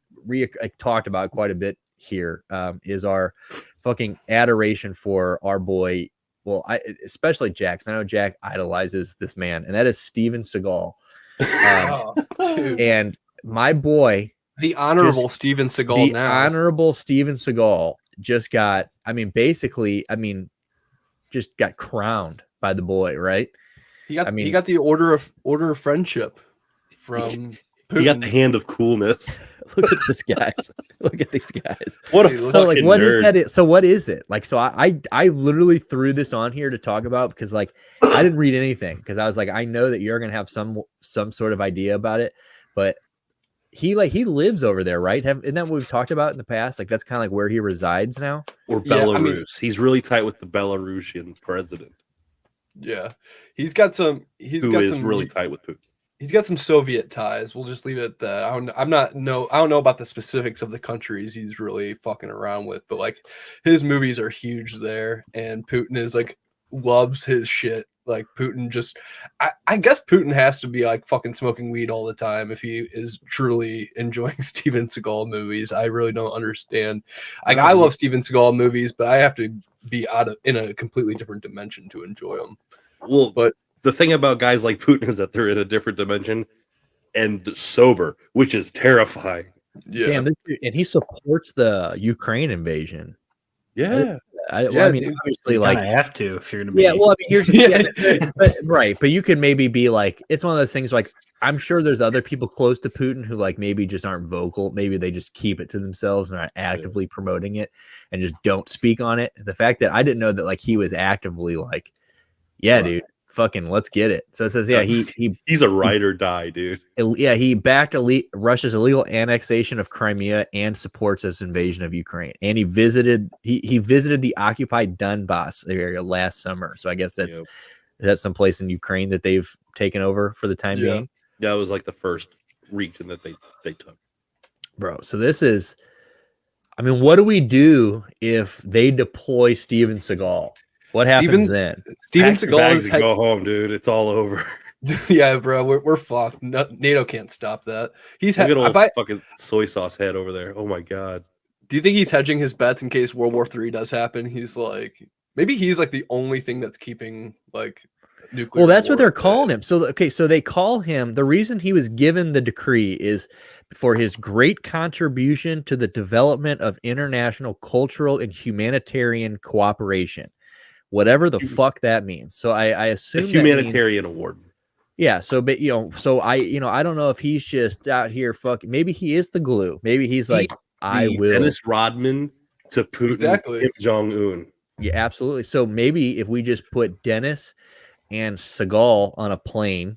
talked about quite a bit here is our fucking adoration for our boy. Well, especially Jack. I know Jack idolizes this man, and that is Steven Seagal. Oh, dude. And my boy, The honorable Steven Seagal the now. honorable Steven Seagal just got, just got crowned by the boy, right? He got the order of friendship from Putin. He got the hand of coolness. Look at this guys. Look at these guys. What a Dude, fucking So like, what is nerd. that? So what is it? Like, so I literally threw this on here to talk about because like I didn't read anything because I was like, I know that you're gonna have some sort of idea about it, but he lives over there, right? Isn't that what we've talked about in the past? Like that's kind of like where he resides now. Or Yeah, Belarus. I mean- He's really tight with the Belarusian president, Yeah, he's got some. who is really tight with Putin. He's got some Soviet ties. We'll just leave it at that. I don't know about the specifics of the countries he's really fucking around with, but like his movies are huge there, and Putin is like loves his shit. Like Putin just, I guess Putin has to be like fucking smoking weed all the time if he is truly enjoying Steven Seagal movies. I really don't understand. Like I love Steven Seagal movies, but I have to be in a completely different dimension to enjoy them. Well, But the thing about guys like Putin is that they're in a different dimension and sober, which is terrifying. yeah, Damn, and he supports the Ukraine invasion. Yeah. I Yeah, mean, dude. obviously, You like, kind of have to if you're gonna be. yeah. Well, I mean, here's Yeah. but you could maybe be like, it's one of those things. Like, I'm sure there's other people close to Putin who like maybe just aren't vocal. Maybe they just keep it to themselves and are actively promoting it and just don't speak on it. The fact that I didn't know that like he was actively like, yeah, Right. dude, fucking let's get it. So it says, yeah, He's a ride or die, dude. he backed Russia's illegal annexation of Crimea and supports its invasion of Ukraine. And he visited the occupied Donbass area last summer. So I guess that's someplace in Ukraine that they've taken over for the time Yeah. being. That was like the first region that they took. Bro, so this is, I mean, what do we do if they deploy Steven Seagal? What happens then? Steven Pack your Seagal bags is and go home, dude. It's all over. yeah, bro, we're fucked. NATO can't stop that. He's Look at old do fucking soy sauce head over there. Oh my god. you think he's hedging his bets in case World War III does happen? He's like, maybe he's like the only thing that's keeping like nuclear. Well, that's what war they're at bay. calling him. So, okay, so they call him, the reason he was given the decree is for his great contribution to the development of international cultural and humanitarian cooperation, whatever the fuck that means. So I A assume that means- humanitarian award. yeah. So, but I don't know if he's just out here fucking, maybe he is the glue. Maybe he's like, I The will. Dennis Rodman to Putin's Exactly. Kim Jong-un. Yeah, absolutely. So maybe if we just put Dennis and Seagal on a plane,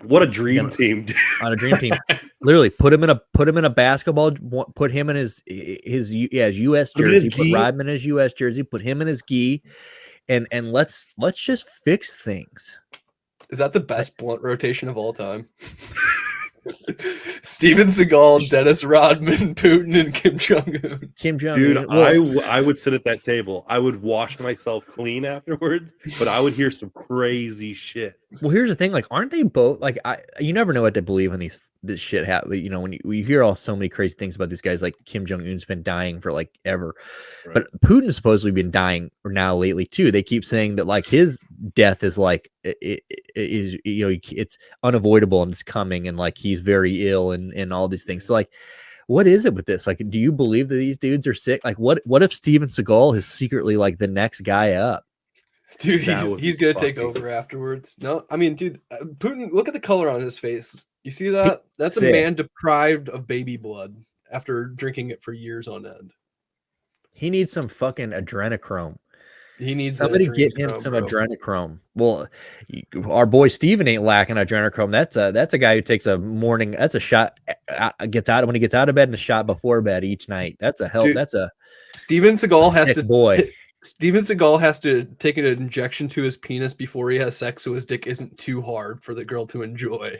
What a dream Yeah. team. dude. on a dream team, literally put him in a basketball, put him in his U.S. Put him in his jersey, put gi. Rodman in his U.S. jersey, put him in his gi, and let's just fix things. Is that the best blunt rotation of all time? Steven Seagal, Dennis Rodman, Putin, and Kim Jong-un. Kim Jong Dude, Un. I would sit at that table. I would wash myself clean afterwards, but I would hear some crazy shit. Well, here's the thing: like, aren't they both like? You never know what to believe when this shit happens. You know, when you hear so many crazy things about these guys, like Kim Jong Un's been dying for like ever, Right. but Putin's supposedly been dying now lately too. They keep saying that like his death is like it is it's unavoidable and it's coming, and like he's very ill and all these things. So like, what is it with this? Like, do you believe that these dudes are sick? Like, what if Steven Seagal is secretly like the next guy up? Dude, That would he's be gonna take fucking- over afterwards. No, I mean, dude, Putin. Look at the color on his face. You see that? That's a Sick. man deprived of baby blood after drinking it for years on end. He needs some fucking adrenochrome. He needs Somebody that get him adrenochrome, some bro. adrenochrome. Well, our boy Steven ain't lacking adrenochrome. That's a guy who takes a morning. That's a shot. Gets out when he gets out of bed and a shot before bed each night. That's a help. Dude, That's a Steven Seagal has sick to boy. Steven Seagal has to take an injection to his penis before he has sex, so his dick isn't too hard for the girl to enjoy.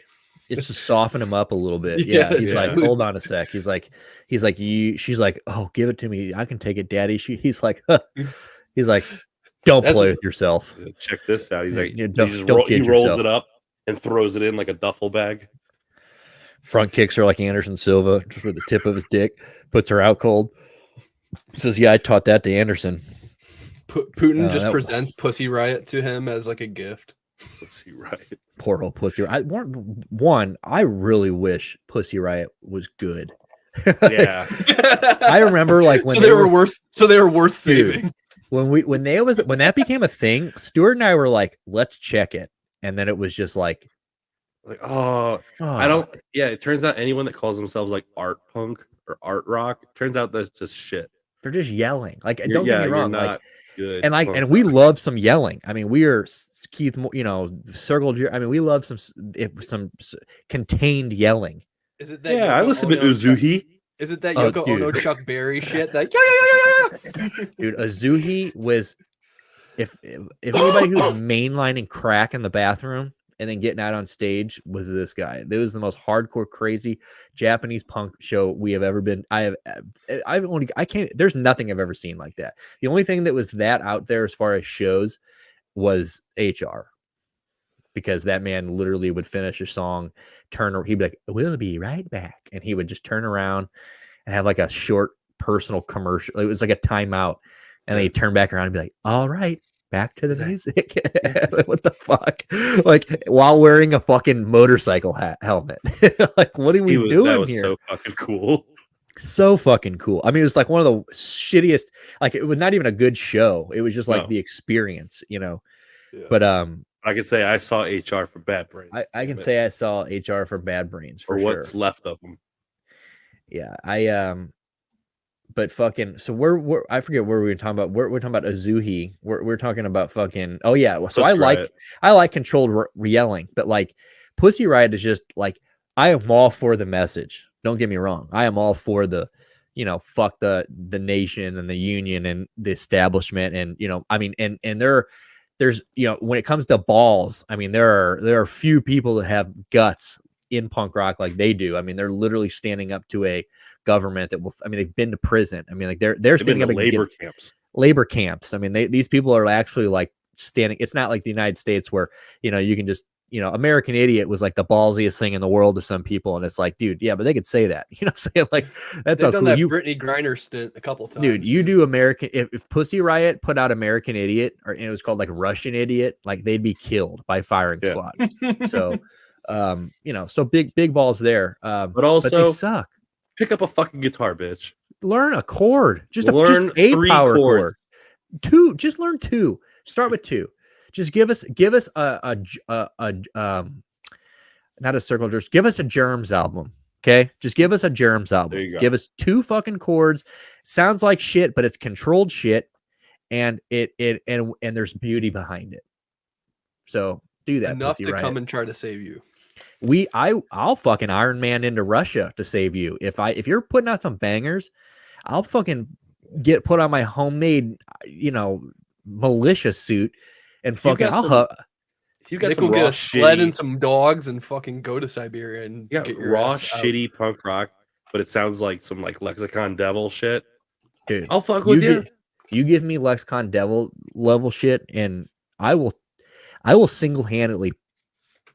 It's to soften him up a little bit. Yeah, Yeah, he's yeah. like, hold on a sec. He's like, you. She's like, oh, give it to me. I can take it, Daddy. He's like, he's like, don't That's play a- with yourself. Check this out. He's like, Yeah, he don't just kid he rolls yourself. it up and throws it in like a duffel bag. Front kicks her like Anderson Silva, just with the tip of his dick, puts her out cold. Says, yeah, I taught that to Anderson. Putin just that- presents Pussy Riot to him as like a gift. Let's see, right? Poor old Pussy. I really wish Pussy Riot was good. Yeah. I remember like when so they were worth. So they were worth Dude. saving. when that became a thing. Stuart and I were like, let's check it, and then it was just like, Like, oh, fuck. I don't. Yeah, it turns out anyone that calls themselves like art punk or art rock, it turns out that's just shit. They're just yelling. Like, You're- don't get me you're wrong. not Like, good. and punk and we rock. love some yelling. I mean, we are Keith, Circle. I mean, we love some contained yelling. Is it that? Yeah, I Yoko listen to Ono Chuck- Uzuhi. Is it that Oh, Yoko dude. Ono Chuck Berry shit? That yeah. Dude, Azuhi was if anybody who's mainlining crack in the bathroom and then getting out on stage was this guy. This was the most hardcore, crazy Japanese punk show we have ever been. There's nothing I've ever seen like that. The only thing that was that out there as far as shows was HR. Because that man literally would finish a song, he'd be like, "We'll be right back," and he would just turn around and have like a short personal commercial. It was like a timeout, and then he'd turn back around and be like, "All right, back to the music." What the fuck? Like while wearing a fucking motorcycle helmet. Like, what are we That doing was here? so fucking cool. So fucking cool. I mean, it was like one of the shittiest. Like, it was not even a good show. It was just like No. the experience, Yeah. But I can say I saw HR for Bad Brains. I can damn it. say I saw HR for Bad Brains for or sure. what's left of them. Yeah, but fucking. So we're I forget where we were talking about. We're talking about Azuhi. We're talking about fucking. Oh yeah. So Pussy Riot. I like controlled yelling, but like Pussy Riot is just like, I am all for the message. Don't get me wrong. I am all for the, fuck the nation and the union and the establishment, and I mean, and there's when it comes to balls, I mean, there are few people that have guts in punk rock like they do. I mean, they're literally standing up to a government that will. I mean, they've been to prison. I mean, like they're They've been standing to up labor camps. labor camps. I mean, these people are actually like standing. It's not like the United States where you can just American Idiot was like the ballsiest thing in the world to some people, and it's like, dude, yeah, but they could say that. You know what I'm saying? Like, that's They've how done cool that you. Brittany Griner stint a couple times. Dude, you do American. If Pussy Riot put out American Idiot, or it was called like Russian Idiot, like they'd be killed by firing Yeah. squad. So, so big balls there. But But also, they suck. pick up a fucking guitar, bitch. Learn a chord. Just Learn a 3 power chords. chord. 2. Just learn 2. Start with 2. Just give us not a circle jerk. Give us a Germs album. Okay, just give us a Germs album. There you go. Give us 2 fucking chords. Sounds like shit, but it's controlled shit, and and there's beauty behind it. So do that. enough Pussy to Riot. come and try to save you. I'll fucking Iron Man into Russia to save you. If you're putting out some bangers, I'll fucking get put on my homemade, militia suit and fucking If you got Nick some will get raw a sled shitty, and some dogs and fucking go to Siberia and you got get your raw ass out. shitty punk rock, but it sounds like some like Lexicon Devil shit. dude. I'll fuck with you. You give me Lexicon Devil level shit, and I will single-handedly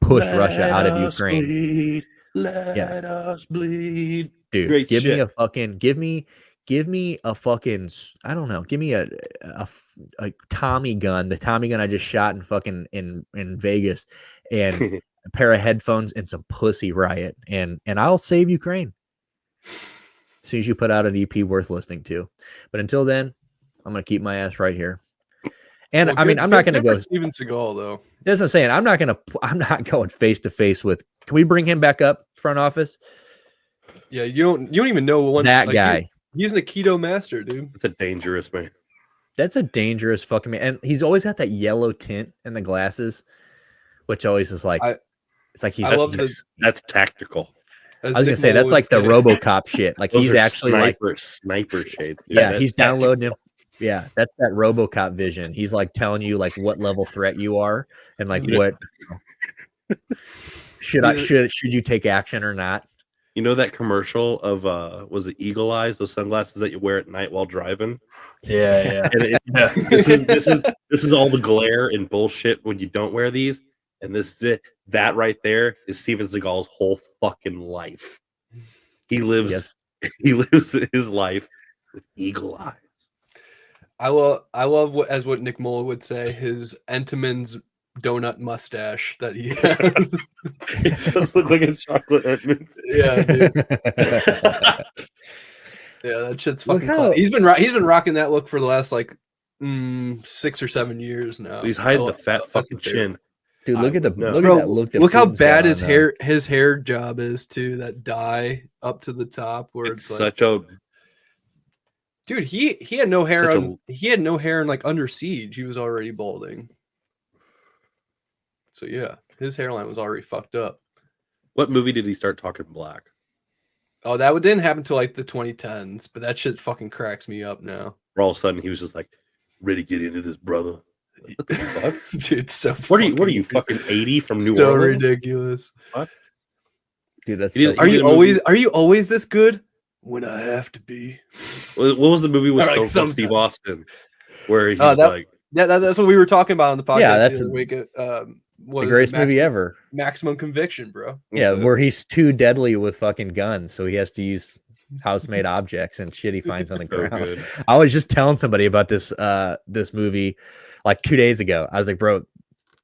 push Russia out of Ukraine. Bleed, let us bleed. Dude, Great give me shit. a fucking give me a fucking, I don't know, give me a Tommy gun, the Tommy gun I just shot in fucking in Vegas, and a pair of headphones and some Pussy Riot, and I'll save Ukraine as soon as you put out an EP worth listening to. But until then, I'm gonna keep my ass right here. And Well, I mean, good- I'm not good- going to good go. for Steven Seagal though. That's what I'm saying. I'm not going face to face with. Can we bring him back up front office? Yeah, you don't even know one That like, guy. He's an Aikido master, dude. It's a dangerous man. That's a dangerous fucking man. And he's always got that yellow tint in the glasses, which always is like, it's like he's. I love That's tactical. As I was gonna Nick say Mole that's would like the say. RoboCop shit. Like Those he's are actually like, sniper shades. dude. yeah, That's he's tactical. downloading him. Yeah, that's that RoboCop vision. He's like telling you like what level threat you are and like Yeah. what should you take action or not. You know that commercial of was it Eagle Eyes, those sunglasses that you wear at night while driving? Yeah. And this is all the glare and bullshit when you don't wear these. And this is it. That right there is Steven Seagal's whole fucking life. He lives his life with eagle eyes. I love what Nick Mole would say, his Entenmann's donut mustache that he has. It does look like a chocolate Edmonds. Yeah, dude. Yeah, that shit's Look fucking how- cool. He's been rocking that look for the last like 6 or 7 years now. He's hiding the Oh, fat that's fucking my favorite. chin. Dude, look at the No. look Bro, at that look. that look how Putin's bad got on, his hair job is too. That dye up to the top where It's it's like, such a dude, he had no hair such on, he had no hair in like Under Siege. He was already balding. So yeah, his hairline was already fucked up. what movie did he start talking black? Oh, that didn't happen till like the 2010s, but that shit fucking cracks me up now. Where all of a sudden he was just like, ready to get into this, brother. What the fuck? Dude, it's so What are you fucking 80 from New so Orleans? ridiculous. dude. That's He didn't- so- Are He you did a movie- always this good? When I have to be. What was the movie with Or, like, Stone Cold Steve sometimes. Austin? Where he Oh, was that- like, That's what we were talking about on the podcast. Yeah, the that's other week. the Was greatest movie ever. Maximum Conviction, bro. Yeah, what's it? where he's too deadly with fucking guns, so he has to use house-made objects and shit he finds on the so ground. good. I was just telling somebody about this this movie like 2 days ago. I was like, bro,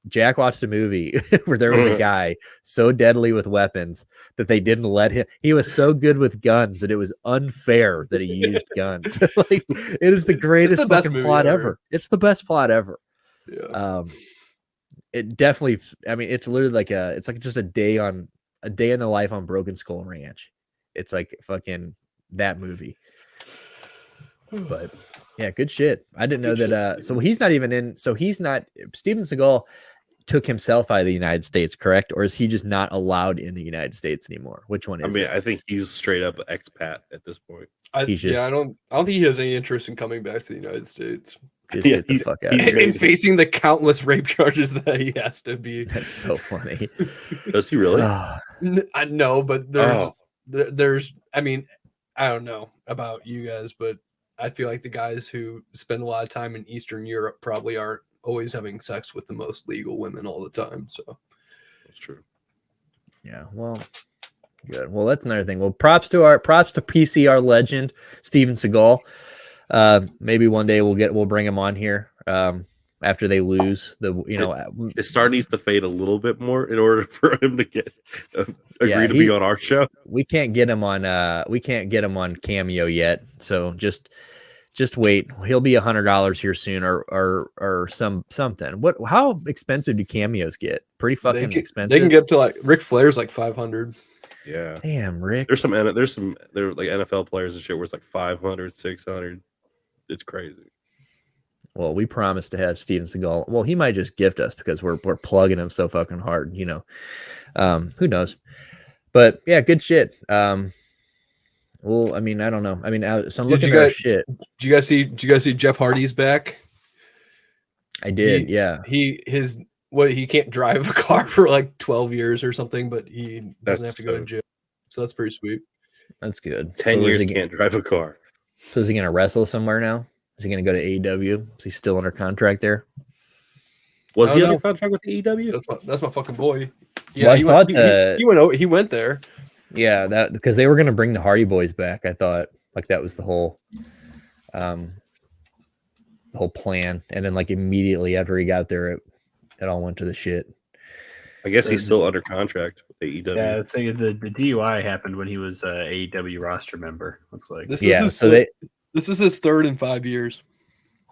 Jack watched a movie where there was a guy so deadly with weapons that they didn't let him. He was so good with guns that it was unfair that he used guns. Like, it is the greatest best fucking movie plot ever. ever. It's the best plot ever. Yeah. It definitely. I mean, it's literally like it's like just a day in the life on Broken Skull Ranch. It's like fucking that movie. But yeah, good shit. I didn't know Good that. shit, So he's not even in. So he's not. Steven Seagal took himself out of the United States, correct? Or is he just not allowed in the United States anymore? Which one I is mean, it? I think he's straight up expat at this point. He's just- I don't think he has any interest in coming back to the United States Just yeah, get the he- fuck out. he's Of here. made- and facing the countless rape charges that he has to be. That's so funny. Does he really? Ah, I know, but Oh. there's. I mean, I don't know about you guys, but I feel like the guys who spend a lot of time in Eastern Europe probably aren't always having sex with the most legal women all the time. So That's true. yeah. Well, good. Well, that's another thing. Well, props to PCR legend Steven Seagal. Maybe one day we'll bring him on here. After they lose His star needs to fade a little bit more in order for him to get agree Yeah, to be on our show. we can't get him on Cameo yet. So just wait. He'll be $100 here soon or something. How expensive do cameos get? Pretty fucking expensive. they can get up to like Ric Flair's like 500. Yeah. Damn, Rick. There's some like NFL players and shit where it's like 500, 600. It's crazy. Well, we promised to have Steven Seagal. Well, he might just gift us because we're plugging him so fucking hard, who knows? But yeah, good shit. Well, I mean, I don't know. I mean, so I'm Did looking you at our guys- shit. Did you guys see Jeff Hardy's back? I did, yeah. He can't drive a car for like 12 years or something, but he doesn't have to go to jail. So that's pretty sweet. That's good. 10 So years is he, can't drive a car. So is he gonna wrestle somewhere now? Is he gonna go to AEW? Is he still under contract there? Was I he don't under know. contract with the EW? That's my fucking boy. Well, I he thought he went there. Yeah, that because they were gonna bring the Hardy Boys back. I thought like that was the whole plan, and then like immediately after he got there, it all went to the shit. I guess he's still under contract with the EW. Yeah, so the DUI happened when he was a AEW roster member. Looks like. This Yeah, is his so they this is his third in 5 years.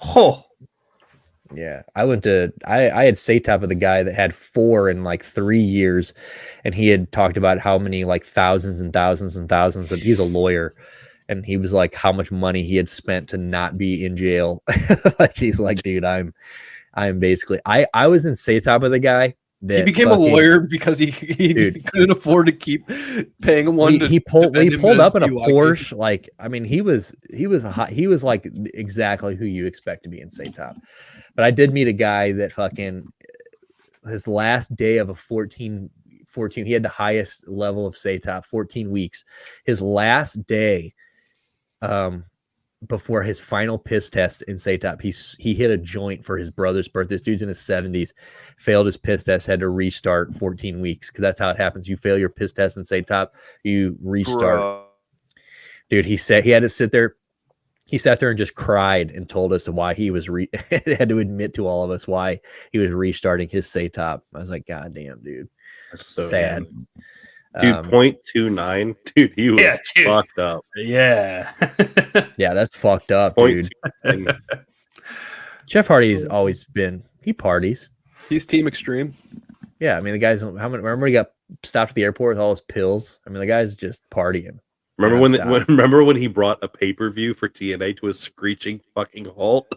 Oh, Yeah, I had Satop with a guy that had 4 in like 3 years, and he had talked about how many like thousands and thousands and thousands of, he's a lawyer, and he was like how much money he had spent to not be in jail. Like he's like, dude, I'm basically I was in Satop with a guy that he became a lawyer because he couldn't afford to keep paying him one. He pulled up in a Porsche. Cases. Like, I mean, he was like exactly who you expect to be in Satop. But I did meet a guy that fucking his last day of a 14, he had the highest level of Satop, 14 weeks. His last day, before his final piss test in Satop, he hit a joint for his brother's birthday. This dude's in his 70s, failed his piss test, had to restart 14 weeks because that's how it happens. You fail your piss test in Satop, you restart. Bruh. Dude, he said he had to sit there. He sat there and just cried and told us why he was had to admit to all of us why he was restarting his Satop. I was like, God damn, dude. That's so sad. Dude, 0.29. Dude, he was fucked up. Yeah. Yeah, that's fucked up, dude. 0.29. Jeff Hardy's always been, he parties. He's Team Extreme. Yeah, I mean, the guy's, remember he got stopped at the airport with all his pills? I mean, the guy's just partying. Remember when he brought a pay-per-view for TNA to a screeching fucking halt?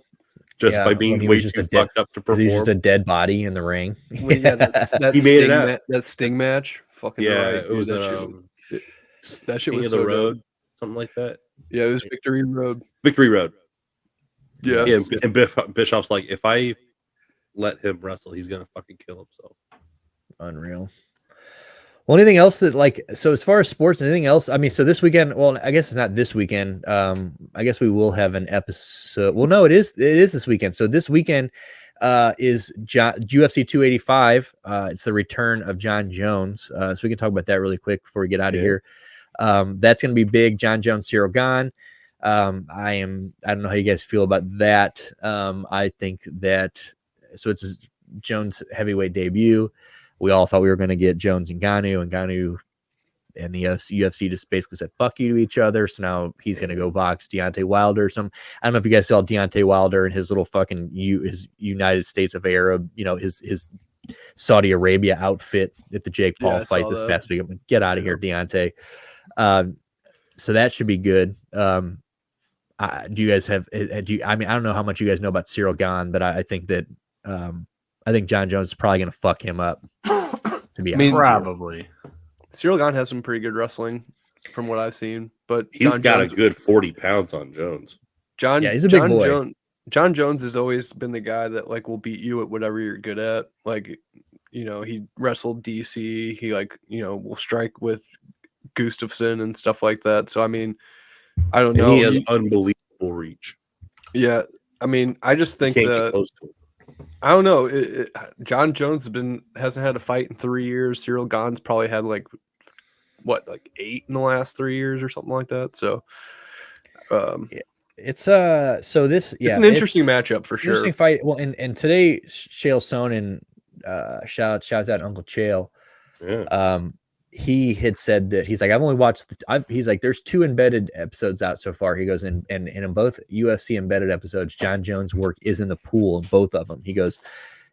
Just by being way too fucked up to perform. He's just a dead body in the ring. Well, yeah, that he made it out. That Sting match. Fucking yeah, right, it was that shit was of so the road, good. something like that. Yeah, it was Victory Road. Victory Road. Yeah, and Bischoff's like, if I let him wrestle, he's gonna fucking kill himself. Unreal. Well, anything else that like, so as far as sports, anything else? I mean, so this weekend, well, I guess it's not this weekend. I guess we will have an episode. Well, no, it is this weekend. So this weekend is UFC 285. It's the return of John Jones. So we can talk about that really quick before we get out of here. That's going to be big. John Jones, Cyril Gane. I don't know how you guys feel about that. I think that, so it's a Jones heavyweight debut. We all thought we were going to get Jones and Ngannou, and the UFC just basically said fuck you to each other. So now he's going to go box Deontay Wilder or some. I don't know if you guys saw Deontay Wilder and his little fucking his United States of Arab, his Saudi Arabia outfit at the Jake Paul fight this past week. I'm like, get out of here, Deontay. So that should be good. Do you guys have? I mean, I don't know how much you guys know about Cyril Gane, but I think that I think John Jones is probably going to fuck him up. To be honest, probably. Cyril Gane has some pretty good wrestling from what I've seen, but he's got a good 40 pounds on Jones. He's a big boy. John Jones has always been the guy that like will beat you at whatever you're good at. Like, he wrestled DC. He will strike with Gustafsson and stuff like that. So I mean, I don't know. He has unbelievable reach. Yeah, I mean, I just think that I don't know. John Jones hasn't had a fight in 3 years. Cyril Gane's probably had like 8 in the last 3 years or something like that. So, it's it's an interesting matchup for sure. Interesting fight. Well, and today Chael Sonnen, shouts out Uncle Chael. Yeah. He had said that he's like, I've only watched he's like, there's 2 embedded episodes out so far. He goes, and in both UFC embedded episodes, John Jones' work is in the pool in both of them. He goes,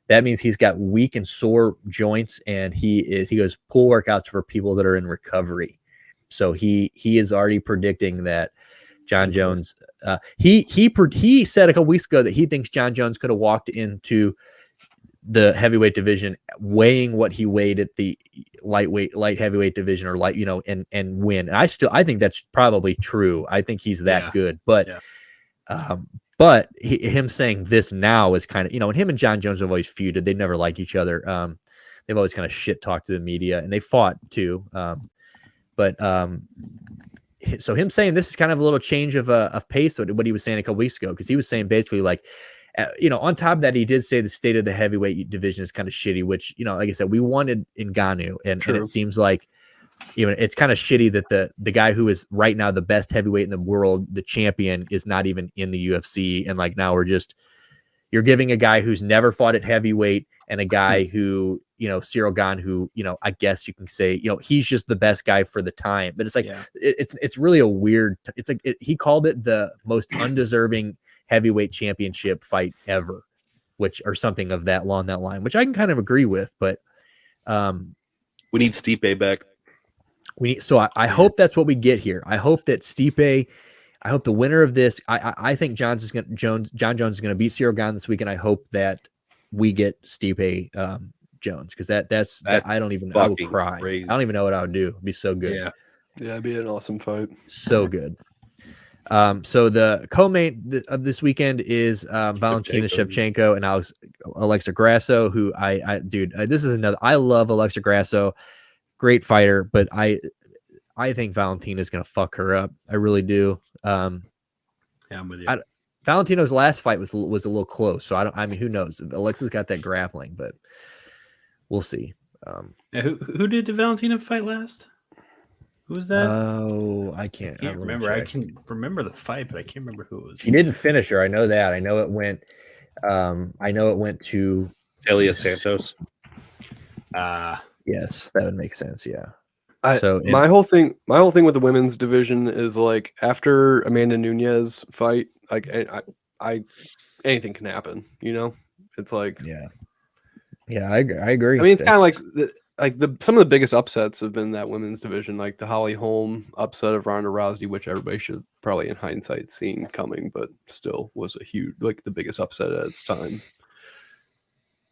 that means he's got weak and sore joints, and he goes, pool workouts for people that are in recovery. So he is already predicting that John Jones, he said a couple weeks ago that he thinks John Jones could have walked into the heavyweight division weighing what he weighed at the light heavyweight division or and win. And I think that's probably true. I think he's that good, but him saying this now is kind of, and him and John Jones have always feuded. They never liked each other. They've always kind of shit talked to the media, and they fought too. So him saying this is kind of a little change of pace to what he was saying a couple weeks ago. Cause he was saying basically like, on top of that, he did say the state of the heavyweight division is kind of shitty, which, like I said, we wanted Ngannou, and it seems like, it's kind of shitty that the guy who is right now the best heavyweight in the world, the champion, is not even in the UFC. And like, now you're giving a guy who's never fought at heavyweight and a guy who, Cyril Gane, who, I guess you can say, he's just the best guy for the time, but it's like, it's really a weird, it's like, he called it the most undeserving heavyweight championship fight ever. which or something of that along that line, which I can kind of agree with. But we need Stipe back. I hope that's what we get here. I hope that Stipe. I hope the winner of this. I think John Jones is going to beat Cyril Gane this week, and I hope that we get Stipe Jones because that's I don't even. I will cry. Crazy. I don't even know what I would do. It'd be so good. Yeah, it'd be an awesome fight. So good. So the co-main of this weekend is Valentina Shevchenko and Alexa Grasso, who this is another. I love Alexa Grasso, great fighter, but I think Valentina's gonna fuck her up. I really do. Yeah, I'm with you. Valentino's last fight was a little close, so I mean, who knows? Alexa's got that grappling, but we'll see. Who did Valentina fight last? Who was that? Oh, I can't remember. I can remember the fight, but I can't remember who it was. He didn't finish her. I know that. I know it went to Elia Santos. Yes, that would make sense. Yeah. My whole thing with the women's division is like after Amanda Nunes fight, like I anything can happen. You know, it's like yeah, I agree. I mean, it's kind of like some of the biggest upsets have been that women's division, like the Holly Holm upset of Ronda Rousey, which everybody should probably in hindsight seen coming, but still was a huge, like the biggest upset at its time.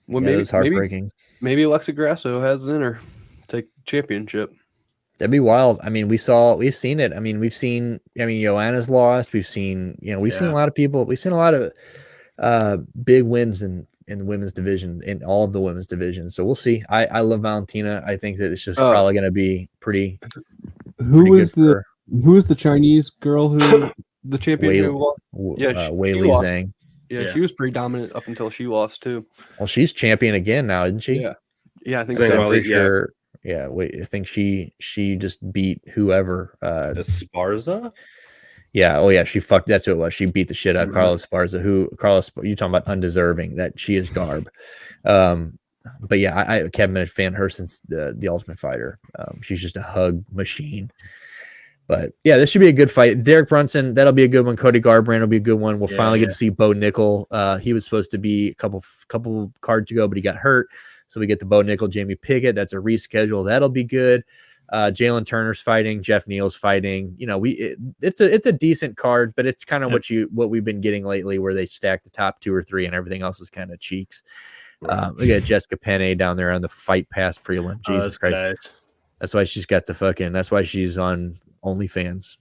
Well, it was heartbreaking. Maybe Alexa Grasso has it in her, take championship. That'd be wild. I mean, we've seen it. I mean, Joanna's lost. We've seen a lot of people. We've seen a lot of big wins in the women's division, in all of the women's divisions. So we'll see. I love Valentina. I think that it's just probably going to be pretty. Who is the Chinese girl who the champion? Wei Li Zhang. Yeah, she was pretty dominant up until she lost too. Well, she's champion again now, isn't she? Yeah, I think so. so. I'm pretty sure. Yeah, I think she just beat whoever. Esparza? Yeah. Oh, yeah. She fucked. That's who it was. She beat the shit out of Carlos Esparza. You talking about undeserving? That she is garb. But yeah, I haven't been a fan of her since the Ultimate Fighter. She's just a hug machine. But yeah, this should be a good fight. Derek Brunson, that'll be a good one. Cody Garbrandt will be a good one. We'll finally get to see Bo Nickel. He was supposed to be a couple cards ago, but he got hurt. So we get the Bo Nickel, Jamie Pickett. That's a reschedule. That'll be good. Jalen Turner's fighting. Jeff Neal's fighting. You know, it's a decent card, but it's kind of what we've been getting lately, where they stack the top 2 or 3 and everything else is kind of cheeks. We got Jessica Penne down there on the Fight Pass prelim. Jesus Christ. Nice. That's why she's got that's why she's on OnlyFans.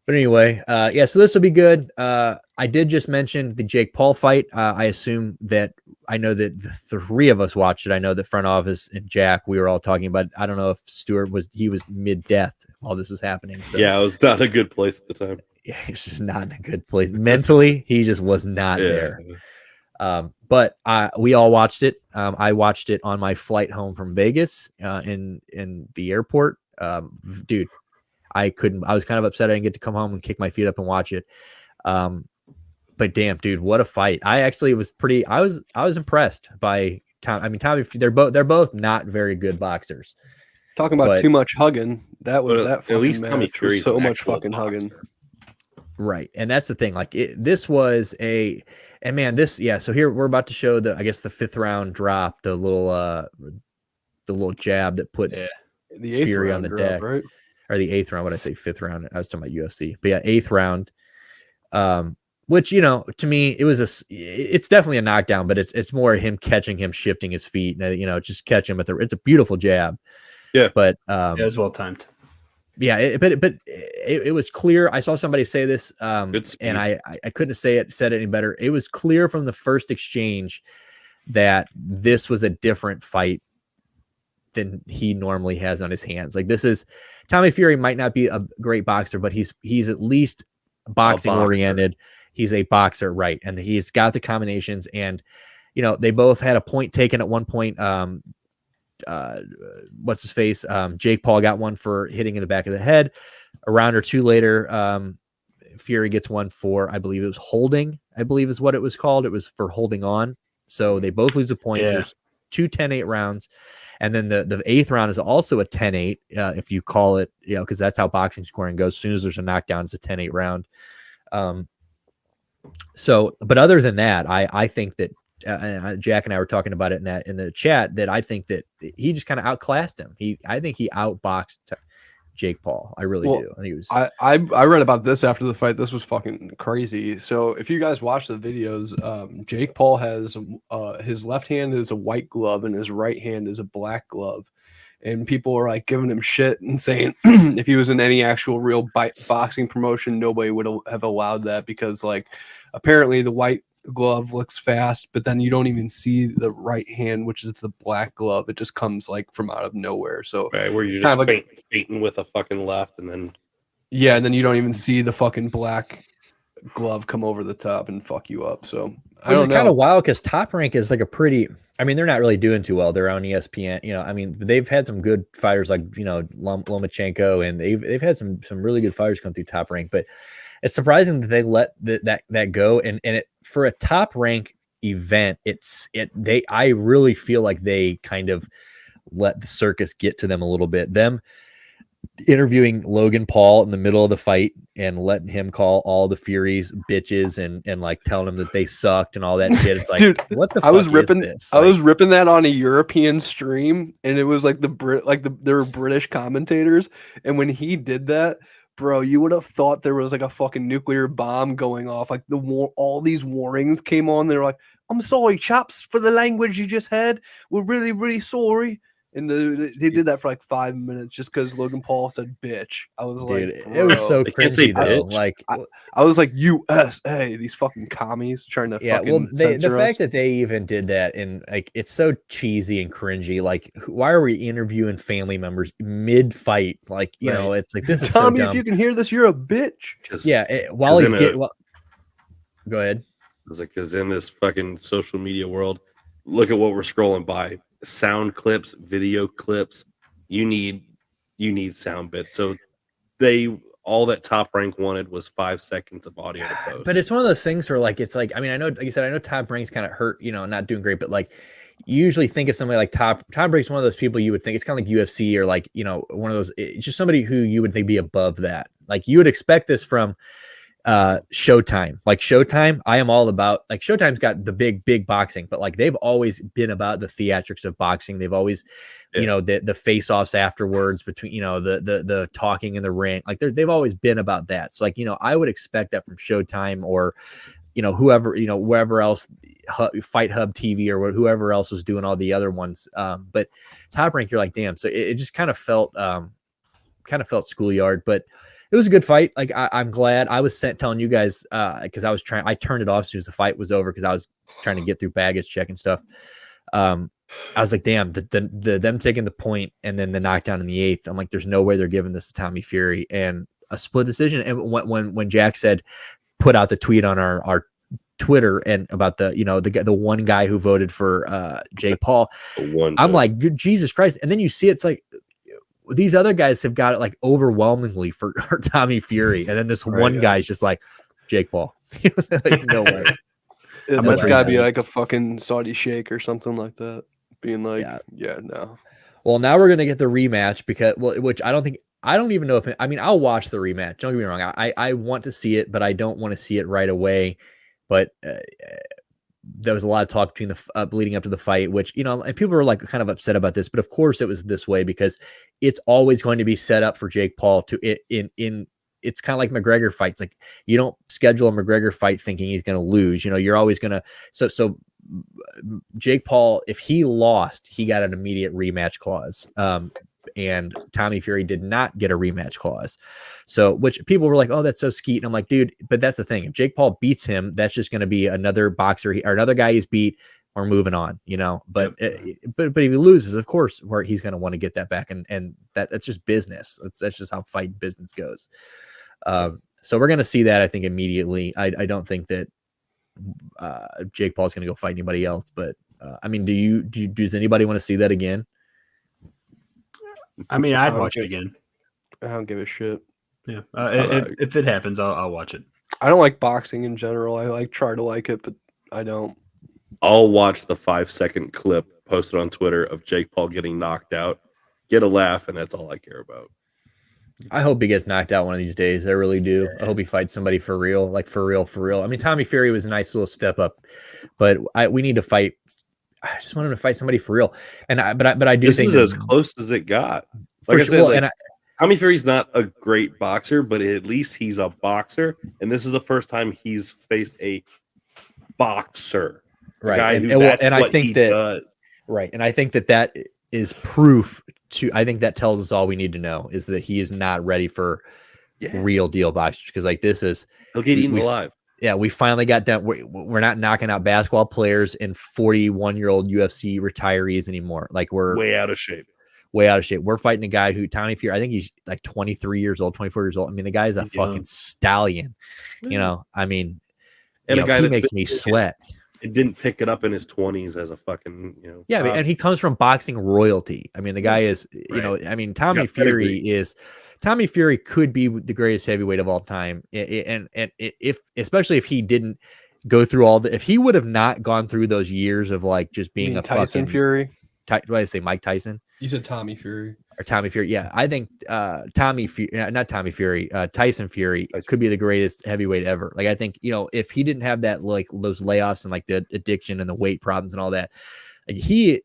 But anyway, so this will be good. I did just mention the Jake Paul fight. I assume that I know that the 3 of us watched it. I know that front office and Jack, we were all talking about it. I don't know if Stuart was mid-death while this was happening. So. Yeah, it was not a good place at the time. Yeah, he's just not in a good place. Mentally, he just was not there. But we all watched it. I watched it on my flight home from Vegas in the airport. Dude, I was kind of upset I didn't get to come home and kick my feet up and watch it. But damn, dude, what a fight. I was impressed by Tom. I mean, Tommy, they're both not very good boxers. Talking about too much hugging. That was that fucking at least match. Tommy Fury's so an much actual fucking boxer. hugging. Right. And that's the thing. Like this was and man, so here we're about to show the 5th round drop, the little jab that put the 8th Fury round on the drop, deck. right? Or the 8th round. When I say 5th round, I was talking about UFC. But yeah, 8th round. Which, to me, it's definitely a knockdown, but it's more him catching him, shifting his feet, and just catch him it's a beautiful jab. Yeah. But it was well timed. Yeah, it was clear. I saw somebody say this, and I couldn't said it any better. It was clear from the first exchange that this was a different fight than he normally has on his hands. Like Tommy Fury might not be a great boxer, but he's at least boxing oriented. He's a boxer, right? And he's got the combinations. And they both had a point taken at one point. What's his face? Jake Paul got one for hitting in the back of the head. A round or 2 later, Fury gets one for, I believe it was holding, I believe is what it was called. It was for holding on. So they both lose a point. Yeah. There's 2 10-8 rounds. And then the 8th round is also a 10-8, if you call it, because that's how boxing scoring goes. As soon as there's a knockdown, it's a 10-8 round. So, but other than that, I think that Jack and I were talking about it in the chat, that I think that he just kind of outclassed him. I think he outboxed Jake Paul. I really do. I think it was. I read about this after the fight. This was fucking crazy. So if you guys watch the videos, Jake Paul has his left hand is a white glove and his right hand is a black glove. And people are like giving him shit and saying if he was in any actual real boxing promotion, nobody would have allowed that, because like apparently the white glove looks fast, but then you don't even see the right hand, which is the black glove. It just comes like from out of nowhere. So Right, where you're just kind of like feinting with a fucking left, and then and then you don't even see the fucking black glove come over the top and fuck you up. So I don't know. Kind of wild because Top Rank is like a pretty. I mean, they're not really doing too well. They're on ESPN. You know, I mean, they've had some good fighters like Lomachenko, and they've had some really good fighters come through Top Rank. But it's surprising that they let that go. And it for a Top Rank event, I really feel like they kind of let the circus get to them a little bit. Them interviewing Logan Paul in the middle of the fight and letting him call all the Furies bitches and like telling them that they sucked and all that shit. It's like, dude, what the fuck is this? I was ripping that on a European stream, and it was like there were British commentators, and when he did that, bro, you would have thought there was like a fucking nuclear bomb going off. Like all these warnings came on. They're like, "I'm sorry, chaps, for the language you just had. We're really, really sorry." And they did that for like 5 minutes just because Logan Paul said "bitch." I was like, it was so cringy though. Like I was like, USA, these fucking commies trying to fucking censor the us. fact that they even did that, and like it's so cheesy and cringy. Like, why are we interviewing family members mid fight? Like, you know, it's like, this is Tommy, so dumb. if you can hear this, you're a bitch. While he's getting, go ahead. I was like, because in this fucking social media world, look at what we're scrolling by. Sound clips, video clips, you need sound bits. So all that Top Rank wanted was 5 seconds of audio to post. But it's one of those things where like, it's like, I mean, I know, like you said, I know Top Rank's kind of hurt, you know, not doing great, but like you usually think of somebody like Top Rank's one of those people you would think it's kind of like UFC or like, you know, one of those, it's just somebody who you would think be above that. Like you would expect this from Showtime. Like Showtime, I am all about, like Showtime's got the big boxing, but like they've always been about the theatrics of boxing. They've always, you know, the face-offs afterwards between, you know, the talking in the ring. Like they've always been about that. So like, you know, I would expect that from Showtime or, you know, whoever, you know, wherever else, Fight Hub TV or whoever else was doing all the other ones. But Top Rank, you're like, damn. So it just kind of felt schoolyard, but it was a good fight. Like I'm glad. I was telling you guys because I turned it off as soon as the fight was over because I was trying to get through baggage check and stuff. I was like, damn, them taking the point and then the knockdown in the 8th. I'm like, there's no way they're giving this to Tommy Fury, and a split decision. And when Jack said, put out the tweet on our Twitter and about the, you know, the one guy who voted for Jake Paul, I'm like, Jesus Christ. And then you see it's like, these other guys have got it like overwhelmingly for Tommy Fury, and then this one guy's just like Jake Paul. Like, no way. That's gotta be like a fucking Saudi sheikh or something like that, being like, no. Well, now we're gonna get the rematch which I don't even know if I'll watch the rematch. Don't get me wrong. I want to see it, but I don't want to see it right away. But there was a lot of talk between the leading up to the fight, which, you know, and people were like kind of upset about this, but of course it was this way because it's always going to be set up for Jake Paul to it's kind of like McGregor fights. Like you don't schedule a McGregor fight thinking he's going to lose, you know, you're always going to, so Jake Paul, if he lost, he got an immediate rematch clause. And Tommy Fury did not get a rematch clause. So, which people were like, oh, that's so skeet. And I'm like, dude, but that's the thing. If Jake Paul beats him, that's just going to be another boxer or another guy he's beat or moving on, you know, but if he loses, of course, where he's going to want to get that back. And that's just business. That's just how fight business goes. So we're going to see that, I think, immediately. I don't think that Jake Paul's going to go fight anybody else, but I mean, does anybody want to see that again? I mean, I'd watch it again. I don't give a shit. Yeah, if it happens, I'll watch it. I don't like boxing in general. I try to like it, but I don't. I'll watch the 5-second clip posted on Twitter of Jake Paul getting knocked out, get a laugh, and that's all I care about. I hope he gets knocked out one of these days. I really do. I hope he fights somebody for real, like for real, for real. I mean, Tommy Fury was a nice little step up, but we need to fight. I just want him to fight somebody for real. And I do think this is as close as it got. Like I said, well, Tommy Fury's not a great boxer, but at least he's a boxer, and this is the first time he's faced a boxer, right? Guy and, who and I think that does. right, and I think that is proof to. I think that tells us all we need to know is that he is not ready for real deal boxers because like this is he'll get eaten alive. Yeah, we finally got done. We're not knocking out basketball players and 41-year-old UFC retirees anymore. Like we're way out of shape. We're fighting a guy who Tommy Fury, I think he's like 23 years old, 24 years old. I mean, the guy's a fucking stallion. You know, I mean, and a guy that makes me sweat. It didn't pick it up in his 20s as a fucking, Yeah, and he comes from boxing royalty. I mean, the guy is, I mean, Tommy Fury could be the greatest heavyweight of all time. And if, especially if he didn't go through if he would have not gone through those years of like just being a Tyson Fury. What did I say? Mike Tyson? You said Tommy Fury. Or Tommy Fury. Yeah, I think Tyson Fury could be the greatest heavyweight ever. Like I think, if he didn't have that, like those layoffs and like the addiction and the weight problems and all that, like he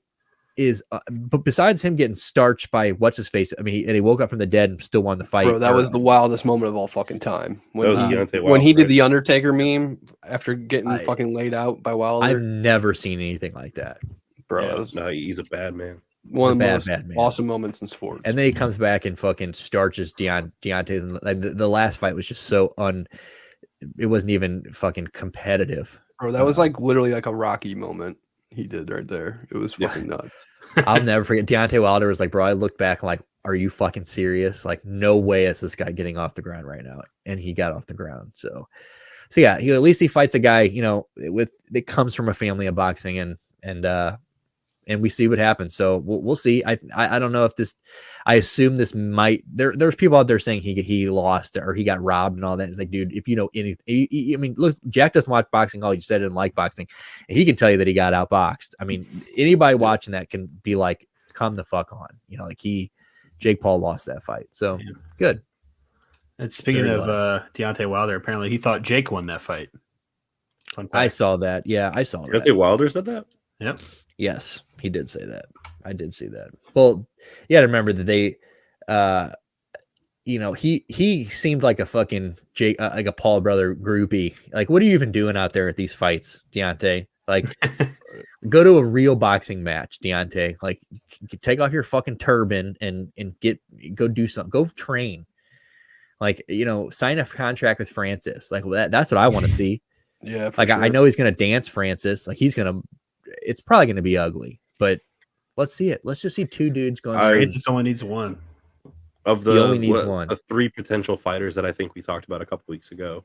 is, but besides him getting starched by what's his face, I mean, he woke up from the dead and still won the fight. Bro, that was the wildest moment of all fucking time. When he did the Undertaker meme after getting fucking laid out by Wilder. I've never seen anything like that. Bro, no, he's a bad man. One of the most awesome moments in sports. And then he comes back and fucking starches Deontay. Like the last fight was just so it wasn't even fucking competitive. Bro, that was like literally like a Rocky moment he did right there. It was fucking nuts. I'll never forget. Deontay Wilder was like, bro, I looked back and like, are you fucking serious? Like, no way is this guy getting off the ground right now. And he got off the ground. So yeah, at least he fights a guy, that comes from a family of boxing and we see what happens. So we'll see. I don't know if this. I assume this might. There's people out there saying he lost or he got robbed and all that. It's like, dude, if you know anything, I mean, look, Jack doesn't watch boxing. All you said didn't like boxing. And he can tell you that he got outboxed. I mean, anybody watching that can be like, come the fuck on. Jake Paul lost that fight. So good. And speaking of Deontay Wilder, apparently he thought Jake won that fight. I saw that. Yeah, I saw that. Deontay Wilder said that? Yep. Yes, he did say that. I did see that. Well, you got to remember that they, he seemed like a fucking Jake, like a Paul brother groupie. Like, what are you even doing out there at these fights, Deontay? Like, go to a real boxing match, Deontay. Like, take off your fucking turban and go do something. Go train. Like, sign a contract with Francis. Like, that's what I want to see. Yeah. Like, sure. I know he's gonna dance Francis. Like, it's probably gonna be ugly, but let's see it. Let's just see two dudes going. Francis only needs one. Of the three potential fighters that I think we talked about a couple weeks ago,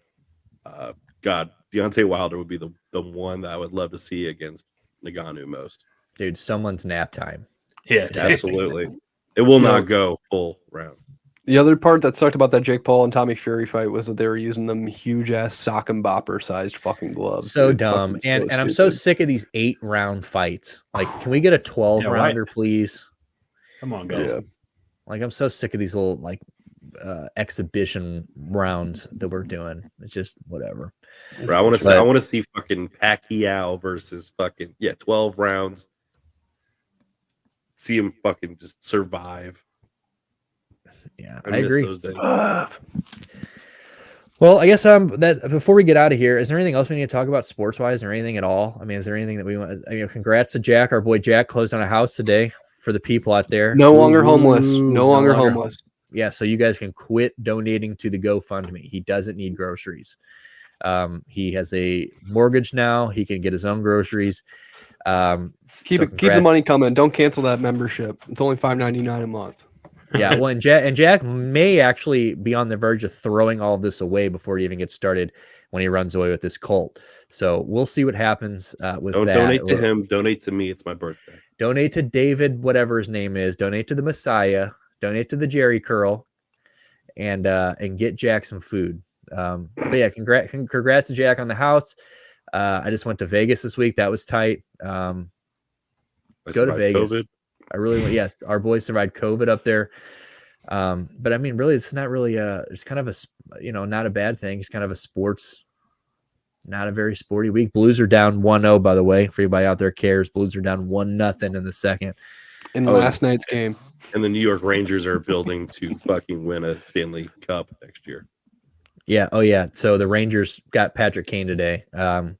Deontay Wilder would be the one that I would love to see against Ngannou most. Dude, someone's nap time. Yeah, absolutely. It will not go full round. The other part that sucked about that Jake Paul and Tommy Fury fight was that they were using them huge ass sock and bopper sized fucking gloves. So dumb. And I'm so sick of these 8-round fights. Like, can we get a 12-rounder, please? Come on, guys. Yeah. Like, I'm so sick of these little like exhibition rounds that we're doing. It's just whatever. Bro, I want to see fucking Pacquiao versus fucking 12 rounds. See him fucking just survive. Yeah, I agree. Well, I guess that before we get out of here, is there anything else we need to talk about sports wise or anything at all? I mean, is there anything that we want? Congrats to Jack, our boy Jack closed on a house today for the people out there. No longer homeless. No longer homeless. Yeah, so you guys can quit donating to the GoFundMe. He doesn't need groceries. He has a mortgage now. He can get his own groceries. Keep the money coming. Don't cancel that membership. It's only $5.99 a month. Yeah, well, and Jack may actually be on the verge of throwing all of this away before he even gets started when he runs away with this cult. So we'll see what happens with that. Donate to him. Donate to me. It's my birthday. Donate to David, whatever his name is. Donate to the Messiah. Donate to the Jerry Curl, and get Jack some food. But yeah, congrats to Jack on the house. I just went to Vegas this week. That was tight. Go to Vegas. COVID. I really want. Yes, our boys survived COVID up there. But I mean, really, it's not really it's kind of not a bad thing. It's kind of a sports, not a very sporty week. Blues are down 1-0, by the way, if anybody out there cares. Blues are down 1-0 in the second. In last night's game. And the New York Rangers are building to fucking win a Stanley Cup next year. Yeah. Oh, yeah. So the Rangers got Patrick Kane today. What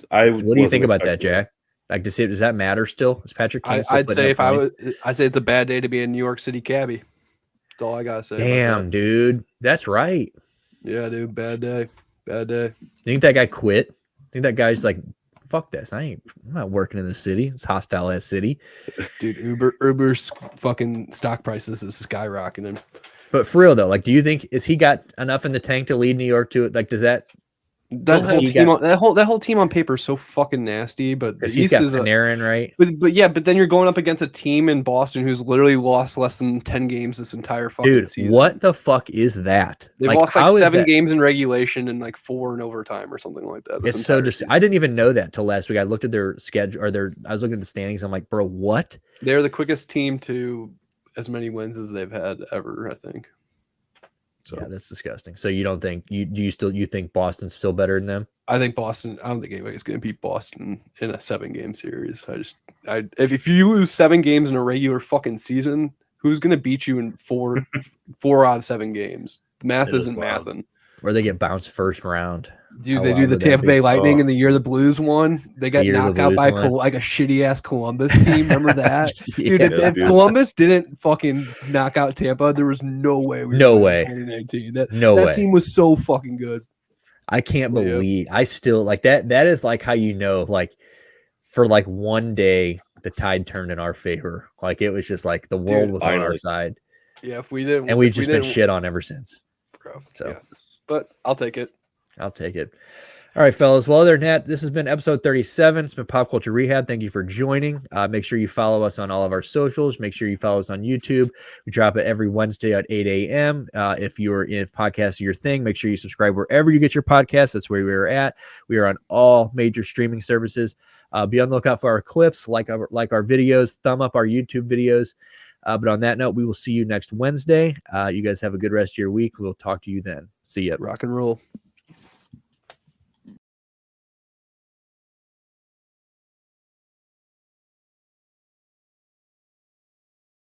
do you think about that, Jack? Like, does that matter still? Is Patrick Kane still I'd say points? I'd say it's a bad day to be a New York City cabbie. That's all I gotta say. Damn, dude. That's right. Yeah, dude. Bad day. Bad day. You think that guy quit? I think that guy's like, fuck this. I'm not working in the city. It's a hostile ass city. Dude, Uber's fucking stock prices is skyrocketing. But for real though, like, do you think is he got enough in the tank to lead New York to it? Like, does that that whole team on paper is so fucking nasty? But the he's East got is Panarin, right? But then you're going up against a team in Boston who's literally lost less than 10 games this entire fucking season. What the fuck is that? They've lost like 7 games in regulation and like 4 in overtime or something like that. It's so just I didn't even know that till last week. I looked at their schedule I was looking at the standings. I'm like, bro, what? They're the quickest team to as many wins as they've had ever, I think. So yeah, that's disgusting. So you don't think you think Boston's still better than them? I think Boston. I don't think anybody's going to beat Boston in a 7-game series. If you lose 7 games in a regular fucking season, who's going to beat you in 4 out of 7 games? Math isn't mathing. Or they get bounced first round. Dude, they do the Tampa Bay Lightning in the year the Blues won. They got knocked out by like a shitty ass Columbus team. Remember that? Dude, if Columbus didn't fucking knock out Tampa, there was no way we no way 2019. That team was so fucking good. I can't believe I still like that. That is like how like for like one day the tide turned in our favor. Like it was just like the world was on our side. Yeah, if we didn't, and we've just been shit on ever since. Bro, so yeah. But I'll take it. I'll take it. All right, fellas. Well, other than that, this has been episode 37. It's been Pop Culture Rehab. Thank you for joining. Make sure you follow us on all of our socials. Make sure you follow us on YouTube. We drop it every Wednesday at 8 a.m. If podcasts are your thing, make sure you subscribe wherever you get your podcasts. That's where we are at. We are on all major streaming services. Be on the lookout for our clips, like our videos, thumb up our YouTube videos. But on that note, we will see you next Wednesday. You guys have a good rest of your week. We'll talk to you then. See ya. Rock and roll. Peace.